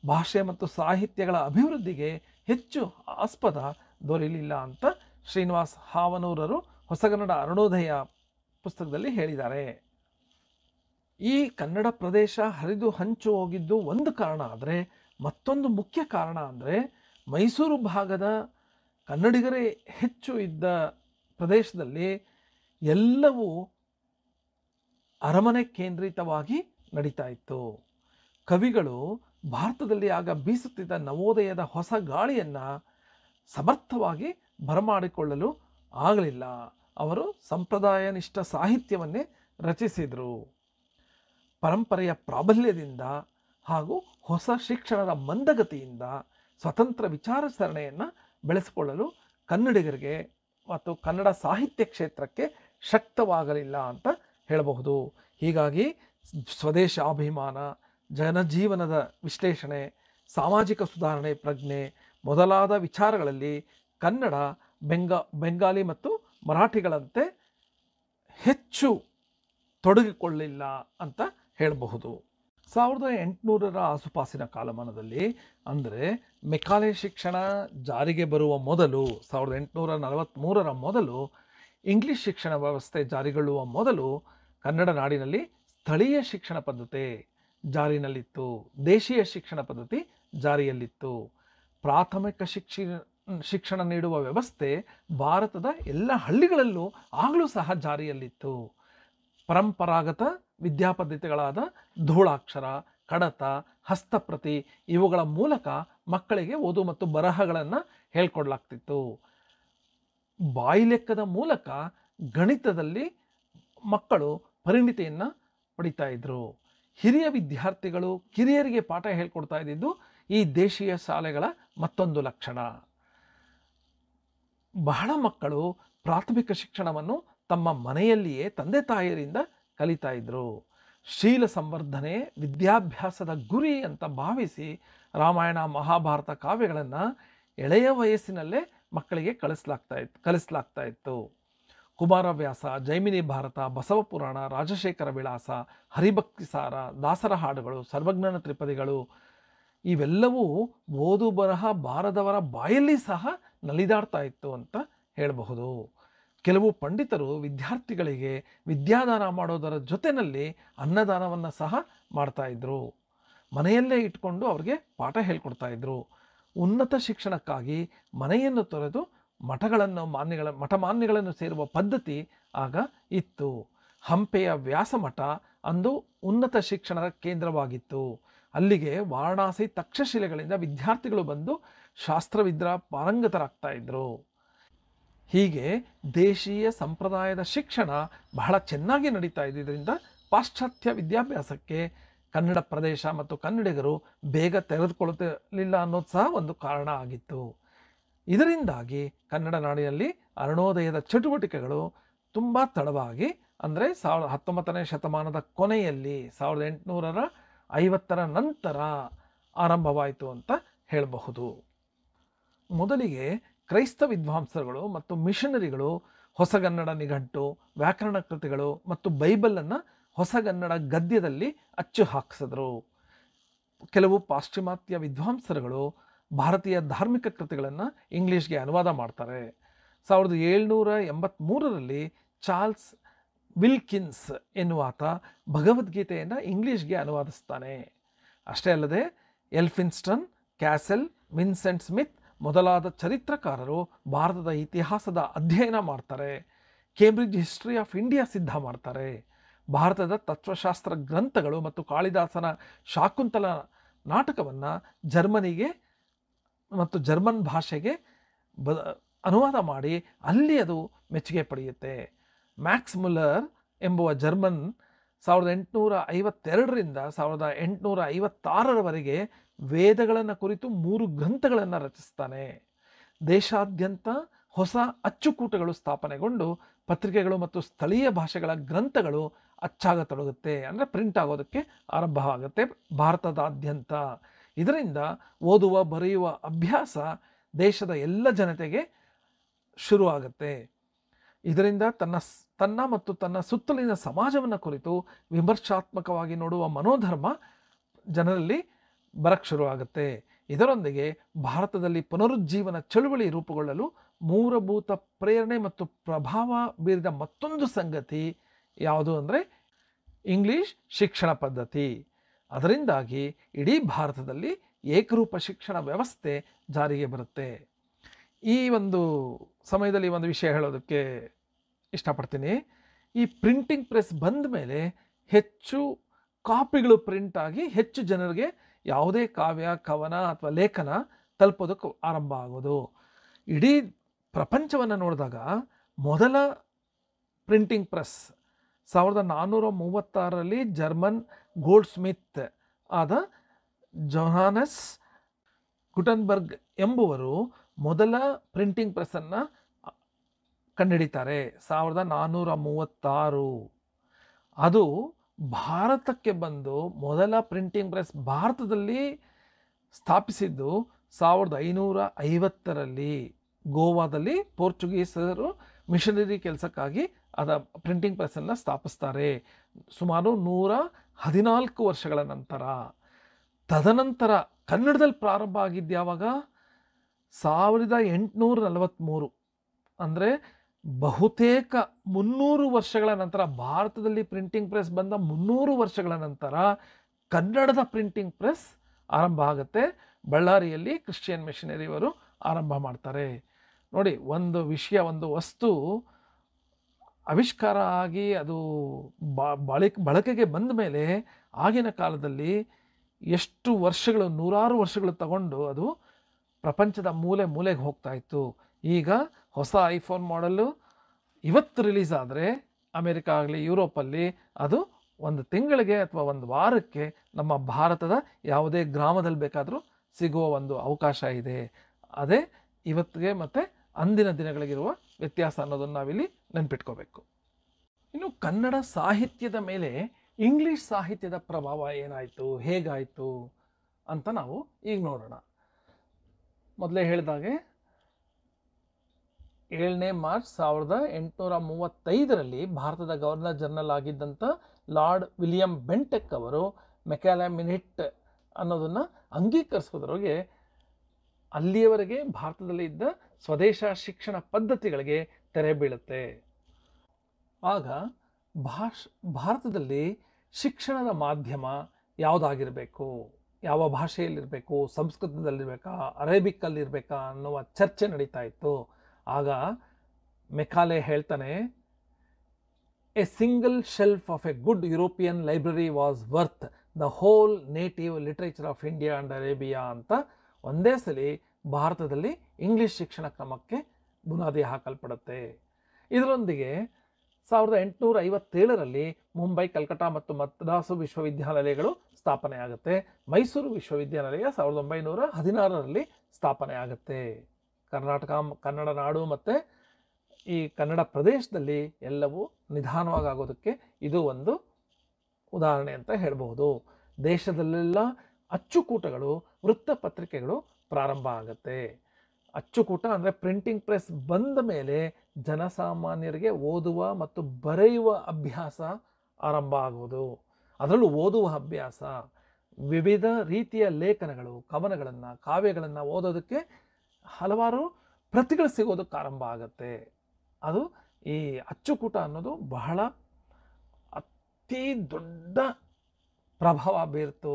ಭಾಷೆ ಮತ್ತು ಸಾಹಿತ್ಯಗಳ ಅಭಿವೃದ್ಧಿಗೆ ಹೆಚ್ಚು ಆಸ್ಪದ ದೊರೆಯಲಿಲ್ಲ ಅಂತ ಶ್ರೀನಿವಾಸ್ ಹಾವನೂರರು ಹೊಸಗನ್ನಡ ಅರುಣೋದಯ ಪುಸ್ತಕದಲ್ಲಿ ಹೇಳಿದ್ದಾರೆ. ಈ ಕನ್ನಡ ಪ್ರದೇಶ ಹರಿದು ಹಂಚು ಹೋಗಿದ್ದು ಒಂದು ಕಾರಣ ಆದರೆ, ಮತ್ತೊಂದು ಮುಖ್ಯ ಕಾರಣ ಅಂದರೆ ಮೈಸೂರು ಭಾಗದ ಕನ್ನಡಿಗರೇ ಹೆಚ್ಚು ಇದ್ದ ಪ್ರದೇಶದಲ್ಲಿ ಎಲ್ಲವೂ ಅರಮನೆ ಕೇಂದ್ರಿತವಾಗಿ ನಡೀತಾ ಇತ್ತು. ಕವಿಗಳು ಭಾರತದಲ್ಲಿ ಆಗ ಬೀಸುತ್ತಿದ್ದ ನವೋದಯದ ಹೊಸ ಗಾಳಿಯನ್ನು ಸಮರ್ಥವಾಗಿ ಬರಮಾಡಿಕೊಳ್ಳಲು ಆಗಲಿಲ್ಲ. ಅವರು ಸಂಪ್ರದಾಯನಿಷ್ಠ ಸಾಹಿತ್ಯವನ್ನೇ ರಚಿಸಿದರು. ಪರಂಪರೆಯ ಪ್ರಾಬಲ್ಯದಿಂದ ಹಾಗೂ ಹೊಸ ಶಿಕ್ಷಣದ ಮಂದಗತಿಯಿಂದ ಸ್ವತಂತ್ರ ವಿಚಾರಸರಣೆಯನ್ನು ಬೆಳೆಸಿಕೊಳ್ಳಲು ಕನ್ನಡಿಗರಿಗೆ ಮತ್ತು ಕನ್ನಡ ಸಾಹಿತ್ಯ ಕ್ಷೇತ್ರಕ್ಕೆ ಶಕ್ತವಾಗಲಿಲ್ಲ ಅಂತ ಹೇಳಬಹುದು. ಹೀಗಾಗಿ ಸ್ವದೇಶಾಭಿಮಾನ, ಜನಜೀವನದ ವಿಶ್ಲೇಷಣೆ, ಸಾಮಾಜಿಕ ಸುಧಾರಣೆ ಪ್ರಜ್ಞೆ ಮೊದಲಾದ ವಿಚಾರಗಳಲ್ಲಿ ಕನ್ನಡ ಬೆಂಗಾಲಿ ಮತ್ತು ಮರಾಠಿಗಳಂತೆ ಹೆಚ್ಚು ತೊಡಗಿಕೊಳ್ಳಿಲ್ಲ ಅಂತ ಹೇಳಬಹುದು. 1800ರ ಆಸುಪಾಸಿನ ಕಾಲಮಾನದಲ್ಲಿ ಅಂದರೆ ಮೆಕಾಲೆ ಶಿಕ್ಷಣ ಜಾರಿಗೆ ಬರುವ ಮೊದಲು, 1843ರ ಮೊದಲು, ಇಂಗ್ಲಿಷ್ ಶಿಕ್ಷಣ ವ್ಯವಸ್ಥೆ ಜಾರಿಗೊಳ್ಳುವ ಮೊದಲು ಕನ್ನಡ ನಾಡಿನಲ್ಲಿ ಸ್ಥಳೀಯ ಶಿಕ್ಷಣ ಪದ್ಧತಿ ಜಾರಿನಲ್ಲಿತ್ತು. ದೇಶೀಯ ಶಿಕ್ಷಣ ಪದ್ಧತಿ ಜಾರಿಯಲ್ಲಿತ್ತು. ಪ್ರಾಥಮಿಕ ಶಿಕ್ಷಣ ನೀಡುವ ವ್ಯವಸ್ಥೆ ಭಾರತದ ಎಲ್ಲ ಹಳ್ಳಿಗಳಲ್ಲೂ ಆಗಲೂ ಸಹ ಜಾರಿಯಲ್ಲಿತ್ತು. ಪರಂಪರಾಗತ ವಿದ್ಯಾಪದ್ಧತಿಗಳಾದ ಧೂಳಾಕ್ಷರ, ಕಡತ, ಹಸ್ತಪ್ರತಿ ಇವುಗಳ ಮೂಲಕ ಮಕ್ಕಳಿಗೆ ಓದು ಮತ್ತು ಬರಹಗಳನ್ನು ಹೇಳ್ಕೊಡ್ಲಾಗ್ತಿತ್ತು. ಬಾಯಿ ಲೆಕ್ಕದ ಮೂಲಕ ಗಣಿತದಲ್ಲಿ ಮಕ್ಕಳು ಪರಿಣಿತಿಯನ್ನು ಪಡಿತಾ ಇದ್ರು. ಹಿರಿಯ ವಿದ್ಯಾರ್ಥಿಗಳು ಕಿರಿಯರಿಗೆ ಪಾಠ ಹೇಳ್ಕೊಡ್ತಾ ಇದ್ದಿದ್ದು ಈ ದೇಶೀಯ ಶಾಲೆಗಳ ಮತ್ತೊಂದು ಲಕ್ಷಣ. ಬಹಳ ಮಕ್ಕಳು ಪ್ರಾಥಮಿಕ ಶಿಕ್ಷಣವನ್ನು ತಮ್ಮ ಮನೆಯಲ್ಲಿಯೇ ತಂದೆ ತಾಯಿಯರಿಂದ ಕಲಿತಾ ಇದ್ದರು. ಶೀಲ ಸಂವರ್ಧನೆ ವಿದ್ಯಾಭ್ಯಾಸದ ಗುರಿ ಅಂತ ಭಾವಿಸಿ ರಾಮಾಯಣ ಮಹಾಭಾರತ ಕಾವ್ಯಗಳನ್ನು ಎಳೆಯ ವಯಸ್ಸಿನಲ್ಲೇ ಮಕ್ಕಳಿಗೆ ಕಲಿಸಲಾಗ್ತಾ ಇತ್ತು. ಕುಮಾರವ್ಯಾಸ, ಜೈಮಿನಿ ಭಾರತ, ಬಸವ ಪುರಾಣ, ರಾಜಶೇಖರ ವಿಳಾಸ, ಹರಿಭಕ್ತಿ ಸಾರ, ದಾಸರ ಹಾಡುಗಳು, ಸರ್ವಜ್ಞಾನ ತ್ರಿಪದಿಗಳು ಇವೆಲ್ಲವೂ ಓದು ಬರಹ ಬಾರದವರ ಬಾಯಲ್ಲಿ ಸಹ ನಲಿದಾಡ್ತಾ ಇತ್ತು ಅಂತ ಹೇಳಬಹುದು. ಕೆಲವು ಪಂಡಿತರು ವಿದ್ಯಾರ್ಥಿಗಳಿಗೆ ವಿದ್ಯಾದಾನ ಮಾಡೋದರ ಜೊತೆಯಲ್ಲಿ ಅನ್ನದಾನವನ್ನು ಸಹ ಮಾಡ್ತಾ ಇದ್ರು. ಮನೆಯಲ್ಲೇ ಇಟ್ಕೊಂಡು ಅವ್ರಿಗೆ ಪಾಠ ಹೇಳ್ಕೊಡ್ತಾ ಇದ್ರು. ಉನ್ನತ ಶಿಕ್ಷಣಕ್ಕಾಗಿ ಮನೆಯನ್ನು ತೊರೆದು ಮಠಮಾನ್ಯಗಳನ್ನು ಸೇರುವ ಪದ್ಧತಿ ಆಗ ಇತ್ತು. ಹಂಪೆಯ ವ್ಯಾಸಮಠ ಅಂದು ಉನ್ನತ ಶಿಕ್ಷಣದ ಕೇಂದ್ರವಾಗಿತ್ತು. ಅಲ್ಲಿಗೆ ವಾರಣಾಸಿ ತಕ್ಷಶಿಲೆಗಳಿಂದ ವಿದ್ಯಾರ್ಥಿಗಳು ಬಂದು ಶಾಸ್ತ್ರವಿದ್ರ ಪಾರಂಗತರಾಗ್ತಾ ಇದ್ರು. ಹೀಗೆ ದೇಶೀಯ ಸಂಪ್ರದಾಯದ ಶಿಕ್ಷಣ ಬಹಳ ಚೆನ್ನಾಗಿ ನಡೀತಾ ಇದ್ದಿದ್ದರಿಂದ ಪಾಶ್ಚಾತ್ಯ ವಿದ್ಯಾಭ್ಯಾಸಕ್ಕೆ ಕನ್ನಡ ಪ್ರದೇಶ ಮತ್ತು ಕನ್ನಡಿಗರು ಬೇಗ ತೆರೆದುಕೊಳ್ಳುತ್ತಿರಲಿಲ್ಲ ಅನ್ನೋದು ಸಹ ಒಂದು ಕಾರಣ ಆಗಿತ್ತು. ಇದರಿಂದಾಗಿ ಕನ್ನಡ ನಾಡಿನಲ್ಲಿ ಅರುಣೋದಯದ ಚಟುವಟಿಕೆಗಳು ತುಂಬ ತಡವಾಗಿ, ಅಂದರೆ 19ನೇ ಶತಮಾನದ ಕೊನೆಯಲ್ಲಿ 1850ರ ನಂತರ ಆರಂಭವಾಯಿತು ಅಂತ ಹೇಳಬಹುದು. ಮೊದಲಿಗೆ ಕ್ರೈಸ್ತ ವಿದ್ವಾಂಸರುಗಳು ಮತ್ತು ಮಿಷನರಿಗಳು ಹೊಸಗನ್ನಡ ನಿಘಂಟು, ವ್ಯಾಕರಣ ಕೃತಿಗಳು ಮತ್ತು ಬೈಬಲನ್ನು ಹೊಸಗನ್ನಡ ಗದ್ಯದಲ್ಲಿ ಅಚ್ಚು ಹಾಕಿಸಿದ್ರು. ಕೆಲವು ಪಾಶ್ಚಿಮಾತ್ಯ ವಿದ್ವಾಂಸರುಗಳು ಭಾರತೀಯ ಧಾರ್ಮಿಕ ಕೃತಿಗಳನ್ನು ಇಂಗ್ಲೀಷ್ಗೆ ಅನುವಾದ ಮಾಡ್ತಾರೆ. 1783ರಲ್ಲಿ ಚಾರ್ಲ್ಸ್ ವಿಲ್ಕಿನ್ಸ್ ಎನ್ನುವಾತ ಭಗವದ್ಗೀತೆಯನ್ನು ಇಂಗ್ಲೀಷ್ಗೆ ಅನುವಾದಿಸ್ತಾನೆ. ಅಷ್ಟೇ ಅಲ್ಲದೆ ಎಲ್ಫಿನ್ಸ್ಟನ್, ಕ್ಯಾಸೆಲ್, ವಿನ್ಸೆಂಟ್ ಸ್ಮಿತ್ ಮೊದಲಾದ ಚರಿತ್ರಕಾರರು ಭಾರತದ ಇತಿಹಾಸದ ಅಧ್ಯಯನ ಮಾಡ್ತಾರೆ. ಕೇಂಬ್ರಿಡ್ಜ್ ಹಿಸ್ಟ್ರಿ ಆಫ್ ಇಂಡಿಯಾ ಸಿದ್ಧ ಮಾಡ್ತಾರೆ. ಭಾರತದ ತತ್ವಶಾಸ್ತ್ರ ಗ್ರಂಥಗಳು ಮತ್ತು ಕಾಳಿದಾಸನ ಶಾಕುಂತಲ ನಾಟಕವನ್ನು ಜರ್ಮನಿಗೆ ಮತ್ತು ಜರ್ಮನ್ ಭಾಷೆಗೆ ಅನುವಾದ ಮಾಡಿ ಅಲ್ಲಿ ಅದು ಮೆಚ್ಚುಗೆ ಪಡೆಯುತ್ತೆ. ಮ್ಯಾಕ್ಸ್ ಮುಲ್ಲರ್ ಎಂಬುವ ಜರ್ಮನ್ 1852ರಿಂದ 1856ರವರೆಗೆ ವೇದಗಳನ್ನು ಕುರಿತು 3 ಗ್ರಂಥಗಳನ್ನು ರಚಿಸ್ತಾನೆ. ದೇಶಾದ್ಯಂತ ಹೊಸ ಅಚ್ಚುಕೂಟಗಳು ಸ್ಥಾಪನೆಗೊಂಡು ಪತ್ರಿಕೆಗಳು ಮತ್ತು ಸ್ಥಳೀಯ ಭಾಷೆಗಳ ಗ್ರಂಥಗಳು ಅಚ್ಚಾಗತೊಡಗುತ್ತೆ, ಅಂದರೆ ಪ್ರಿಂಟ್ ಆಗೋದಕ್ಕೆ ಆರಂಭವಾಗುತ್ತೆ ಭಾರತದಾದ್ಯಂತ. ಇದರಿಂದ ಓದುವ ಬರೆಯುವ ಅಭ್ಯಾಸ ದೇಶದ ಎಲ್ಲ ಜನತೆಗೆ ಶುರುವಾಗುತ್ತೆ. ಇದರಿಂದ ತನ್ನ ಮತ್ತು ತನ್ನ ಸುತ್ತಲಿನ ಸಮಾಜವನ್ನು ಕುರಿತು ವಿಮರ್ಶಾತ್ಮಕವಾಗಿ ನೋಡುವ ಮನೋಧರ್ಮ ಜನರಲ್ಲಿ ಬರಕ್ಕೆ ಶುರುವಾಗುತ್ತೆ. ಇದರೊಂದಿಗೆ ಭಾರತದಲ್ಲಿ ಪುನರುಜ್ಜೀವನ ಚಳುವಳಿ ರೂಪುಗೊಳ್ಳಲು ಮೂಲಭೂತ ಪ್ರೇರಣೆ ಮತ್ತು ಪ್ರಭಾವ ಬೀರಿದ ಮತ್ತೊಂದು ಸಂಗತಿ ಯಾವುದು ಅಂದರೆ ಇಂಗ್ಲಿಷ್ ಶಿಕ್ಷಣ ಪದ್ಧತಿ. ಅದರಿಂದಾಗಿ ಇಡೀ ಭಾರತದಲ್ಲಿ ಏಕರೂಪ ಶಿಕ್ಷಣ ವ್ಯವಸ್ಥೆ ಜಾರಿಗೆ ಬರುತ್ತೆ. ಈ ಒಂದು ಸಮಯದಲ್ಲಿ ಒಂದು ವಿಷಯ ಹೇಳೋದಕ್ಕೆ ಇಷ್ಟಪಡ್ತೀನಿ. ಈ ಪ್ರಿಂಟಿಂಗ್ ಪ್ರೆಸ್ ಬಂದ ಮೇಲೆ ಹೆಚ್ಚು ಕಾಪಿಗಳು ಪ್ರಿಂಟ್ ಆಗಿ ಹೆಚ್ಚು ಜನರಿಗೆ ಯಾವುದೇ ಕಾವ್ಯ, ಕವನ ಅಥವಾ ಲೇಖನ ತಲುಪೋದಕ್ಕೆ ಆರಂಭ ಆಗೋದು. ಇಡೀ ಪ್ರಪಂಚವನ್ನು ನೋಡಿದಾಗ ಮೊದಲ ಪ್ರಿಂಟಿಂಗ್ ಪ್ರೆಸ್ 1436ರಲ್ಲಿ ಜರ್ಮನ್ ಗೋಲ್ಡ್ ಸ್ಮಿತ್ ಆದ ಜೊಹಾನಸ್ ಗುಟನ್ಬರ್ಗ್ ಎಂಬುವರು ಮೊದಲ ಪ್ರಿಂಟಿಂಗ್ ಪ್ರೆಸ್ಸನ್ನು ಕಂಡುಹಿಡಿತಾರೆ 1436. ಅದು ಭಾರತಕ್ಕೆ ಬಂದು ಮೊದಲ ಪ್ರಿಂಟಿಂಗ್ ಪ್ರೆಸ್ ಭಾರತದಲ್ಲಿ ಸ್ಥಾಪಿಸಿದ್ದು 1550ರಲ್ಲಿ ಗೋವಾದಲ್ಲಿ ಪೋರ್ಚುಗೀಸರು ಮಿಷನರಿ ಕೆಲಸಕ್ಕಾಗಿ ಅದ ಪ್ರಿಂಟಿಂಗ್ ಪ್ರೆಸ್ಸನ್ನು ಸ್ಥಾಪಿಸ್ತಾರೆ ಸುಮಾರು 114 ವರ್ಷಗಳ ನಂತರ. ತದನಂತರ ಕನ್ನಡದಲ್ಲಿ ಪ್ರಾರಂಭ ಆಗಿದ್ದು ಯಾವಾಗ? 1843, ಅಂದರೆ ಬಹುತೇಕ 300 ವರ್ಷಗಳ ನಂತರ, ಭಾರತದಲ್ಲಿ ಪ್ರಿಂಟಿಂಗ್ ಪ್ರೆಸ್ ಬಂದ 300 ವರ್ಷಗಳ ನಂತರ ಕನ್ನಡದ ಪ್ರಿಂಟಿಂಗ್ ಪ್ರೆಸ್ ಆರಂಭ ಆಗುತ್ತೆ. ಬಳ್ಳಾರಿಯಲ್ಲಿ ಕ್ರಿಶ್ಚಿಯನ್ ಮಿಷನರಿಯವರು ಆರಂಭ ಮಾಡ್ತಾರೆ. ನೋಡಿ, ಒಂದು ವಿಷಯ, ಒಂದು ವಸ್ತು ಆವಿಷ್ಕಾರ ಆಗಿ ಅದು ಬಳಕೆಗೆ ಬಂದ ಮೇಲೆ ಆಗಿನ ಕಾಲದಲ್ಲಿ ಎಷ್ಟು ವರ್ಷಗಳು, 100 ವರ್ಷಗಳು ತಗೊಂಡು ಅದು ಪ್ರಪಂಚದ ಮೂಲೆ ಮೂಲೆಗೆ ಹೋಗ್ತಾ ಇತ್ತು. ಈಗ ಹೊಸ ಐಫೋನ್ ಮಾಡೆಲ್ಲು ಇವತ್ತು ರಿಲೀಸ್ ಆದರೆ ಅಮೇರಿಕಾ ಆಗಲಿ ಯುರೋಪಲ್ಲಿ ಅದು 1 ತಿಂಗಳಿಗೆ ಅಥವಾ 1 ವಾರಕ್ಕೆ ನಮ್ಮ ಭಾರತದ ಯಾವುದೇ ಗ್ರಾಮದಲ್ಲಿ ಬೇಕಾದರೂ ಸಿಗುವ ಒಂದು ಅವಕಾಶ ಇದೆ. ಅದೇ ಇವತ್ತಿಗೆ ಮತ್ತು ಅಂದಿನ ದಿನಗಳಿಗಿರುವ ವ್ಯತ್ಯಾಸ ಅನ್ನೋದನ್ನು ನಾವಿಲ್ಲಿ ನೆನ್ಪಿಟ್ಕೋಬೇಕು. ಇನ್ನು ಕನ್ನಡ ಸಾಹಿತ್ಯದ ಮೇಲೆ ಇಂಗ್ಲಿಷ್ ಸಾಹಿತ್ಯದ ಪ್ರಭಾವ ಏನಾಯಿತು, ಹೇಗಾಯಿತು ಅಂತ ನಾವು ಈಗ ನೋಡೋಣ. ಮೊದಲೇ ಹೇಳಿದಾಗೆ 7ನೇ ಮಾರ್ಚ್ 1835ರಲ್ಲಿ ಭಾರತದ ಗವರ್ನರ್ ಜನರಲ್ ಆಗಿದ್ದಂಥ ಲಾರ್ಡ್ ವಿಲಿಯಂ ಬೆಂಟೆಕ್ ಅವರು ಮೆಕ್ಯಾಲೆ ಮಿನಿಟ್ ಅನ್ನೋದನ್ನು ಅಂಗೀಕರಿಸೋದ್ರೊಳಗೆ ಅಲ್ಲಿಯವರೆಗೆ ಭಾರತದಲ್ಲಿ ಇದ್ದ ಸ್ವದೇಶ ಶಿಕ್ಷಣ ಪದ್ಧತಿಗಳಿಗೆ ತೆರೆ ಬೀಳುತ್ತೆ. ಆಗ ಭಾರತದಲ್ಲಿ ಶಿಕ್ಷಣದ ಮಾಧ್ಯಮ ಯಾವುದಾಗಿರಬೇಕು, ಯಾವ ಭಾಷೆಯಲ್ಲಿರಬೇಕು, ಸಂಸ್ಕೃತದಲ್ಲಿರಬೇಕಾ, ಅರೇಬಿಕ್ಕಲ್ಲಿರಬೇಕಾ ಅನ್ನುವ ಚರ್ಚೆ ನಡೀತಾ ಇತ್ತು. ಆಗ ಮೆಕಾಲೆ ಹೇಳ್ತಾನೆ, A single shelf of A good European library was worth the whole native literature of India and Arabia ಅಂತ ಒಂದೇ ಸಲ ಭಾರತದಲ್ಲಿ ಇಂಗ್ಲಿಷ್ ಶಿಕ್ಷಣ ಕ್ರಮಕ್ಕೆ ಬುನಾದಿ ಹಾಕಲ್ಪಡುತ್ತೆ. ಇದರೊಂದಿಗೆ 1857ರಲ್ಲಿ ಮುಂಬೈ, ಕಲ್ಕಟಾ ಮತ್ತು ಮದ್ರಾಸು ವಿಶ್ವವಿದ್ಯಾನಿಲಯಗಳು ಸ್ಥಾಪನೆ ಆಗುತ್ತೆ. ಮೈಸೂರು ವಿಶ್ವವಿದ್ಯಾನಿಲಯ 1916ರಲ್ಲಿ ಸ್ಥಾಪನೆ ಆಗುತ್ತೆ. ಕನ್ನಡ ನಾಡು ಮತ್ತು ಈ ಕನ್ನಡ ಪ್ರದೇಶದಲ್ಲಿ ಎಲ್ಲವೂ ನಿಧಾನವಾಗಿ ಆಗೋದಕ್ಕೆ ಇದು ಒಂದು ಉದಾಹರಣೆ ಅಂತ ಹೇಳಬಹುದು. ದೇಶದಲ್ಲೆಲ್ಲ ಅಚ್ಚುಕೂಟಗಳು, ವೃತ್ತಪತ್ರಿಕೆಗಳು ಪ್ರಾರಂಭ ಆಗುತ್ತೆ. ಅಚ್ಚುಕೂಟ ಅಂದರೆ ಪ್ರಿಂಟಿಂಗ್ ಪ್ರೆಸ್ ಬಂದ ಮೇಲೆ ಜನಸಾಮಾನ್ಯರಿಗೆ ಓದುವ ಮತ್ತು ಬರೆಯುವ ಅಭ್ಯಾಸ ಆರಂಭ ಆಗುವುದು. ಅದರಲ್ಲೂ ಓದುವ ಅಭ್ಯಾಸ, ವಿವಿಧ ರೀತಿಯ ಲೇಖನಗಳು, ಕವನಗಳನ್ನು, ಕಾವ್ಯಗಳನ್ನು ಓದೋದಕ್ಕೆ ಹಲವಾರು ಪ್ರತಿಗಳು ಸಿಗೋದಕ್ಕೆ ಆರಂಭ ಆಗುತ್ತೆ. ಅದು ಈ ಅಚ್ಚುಕೂಟ ಅನ್ನೋದು ಬಹಳ ಅತಿ ದೊಡ್ಡ ಪ್ರಭಾವ ಬೀರ್ತು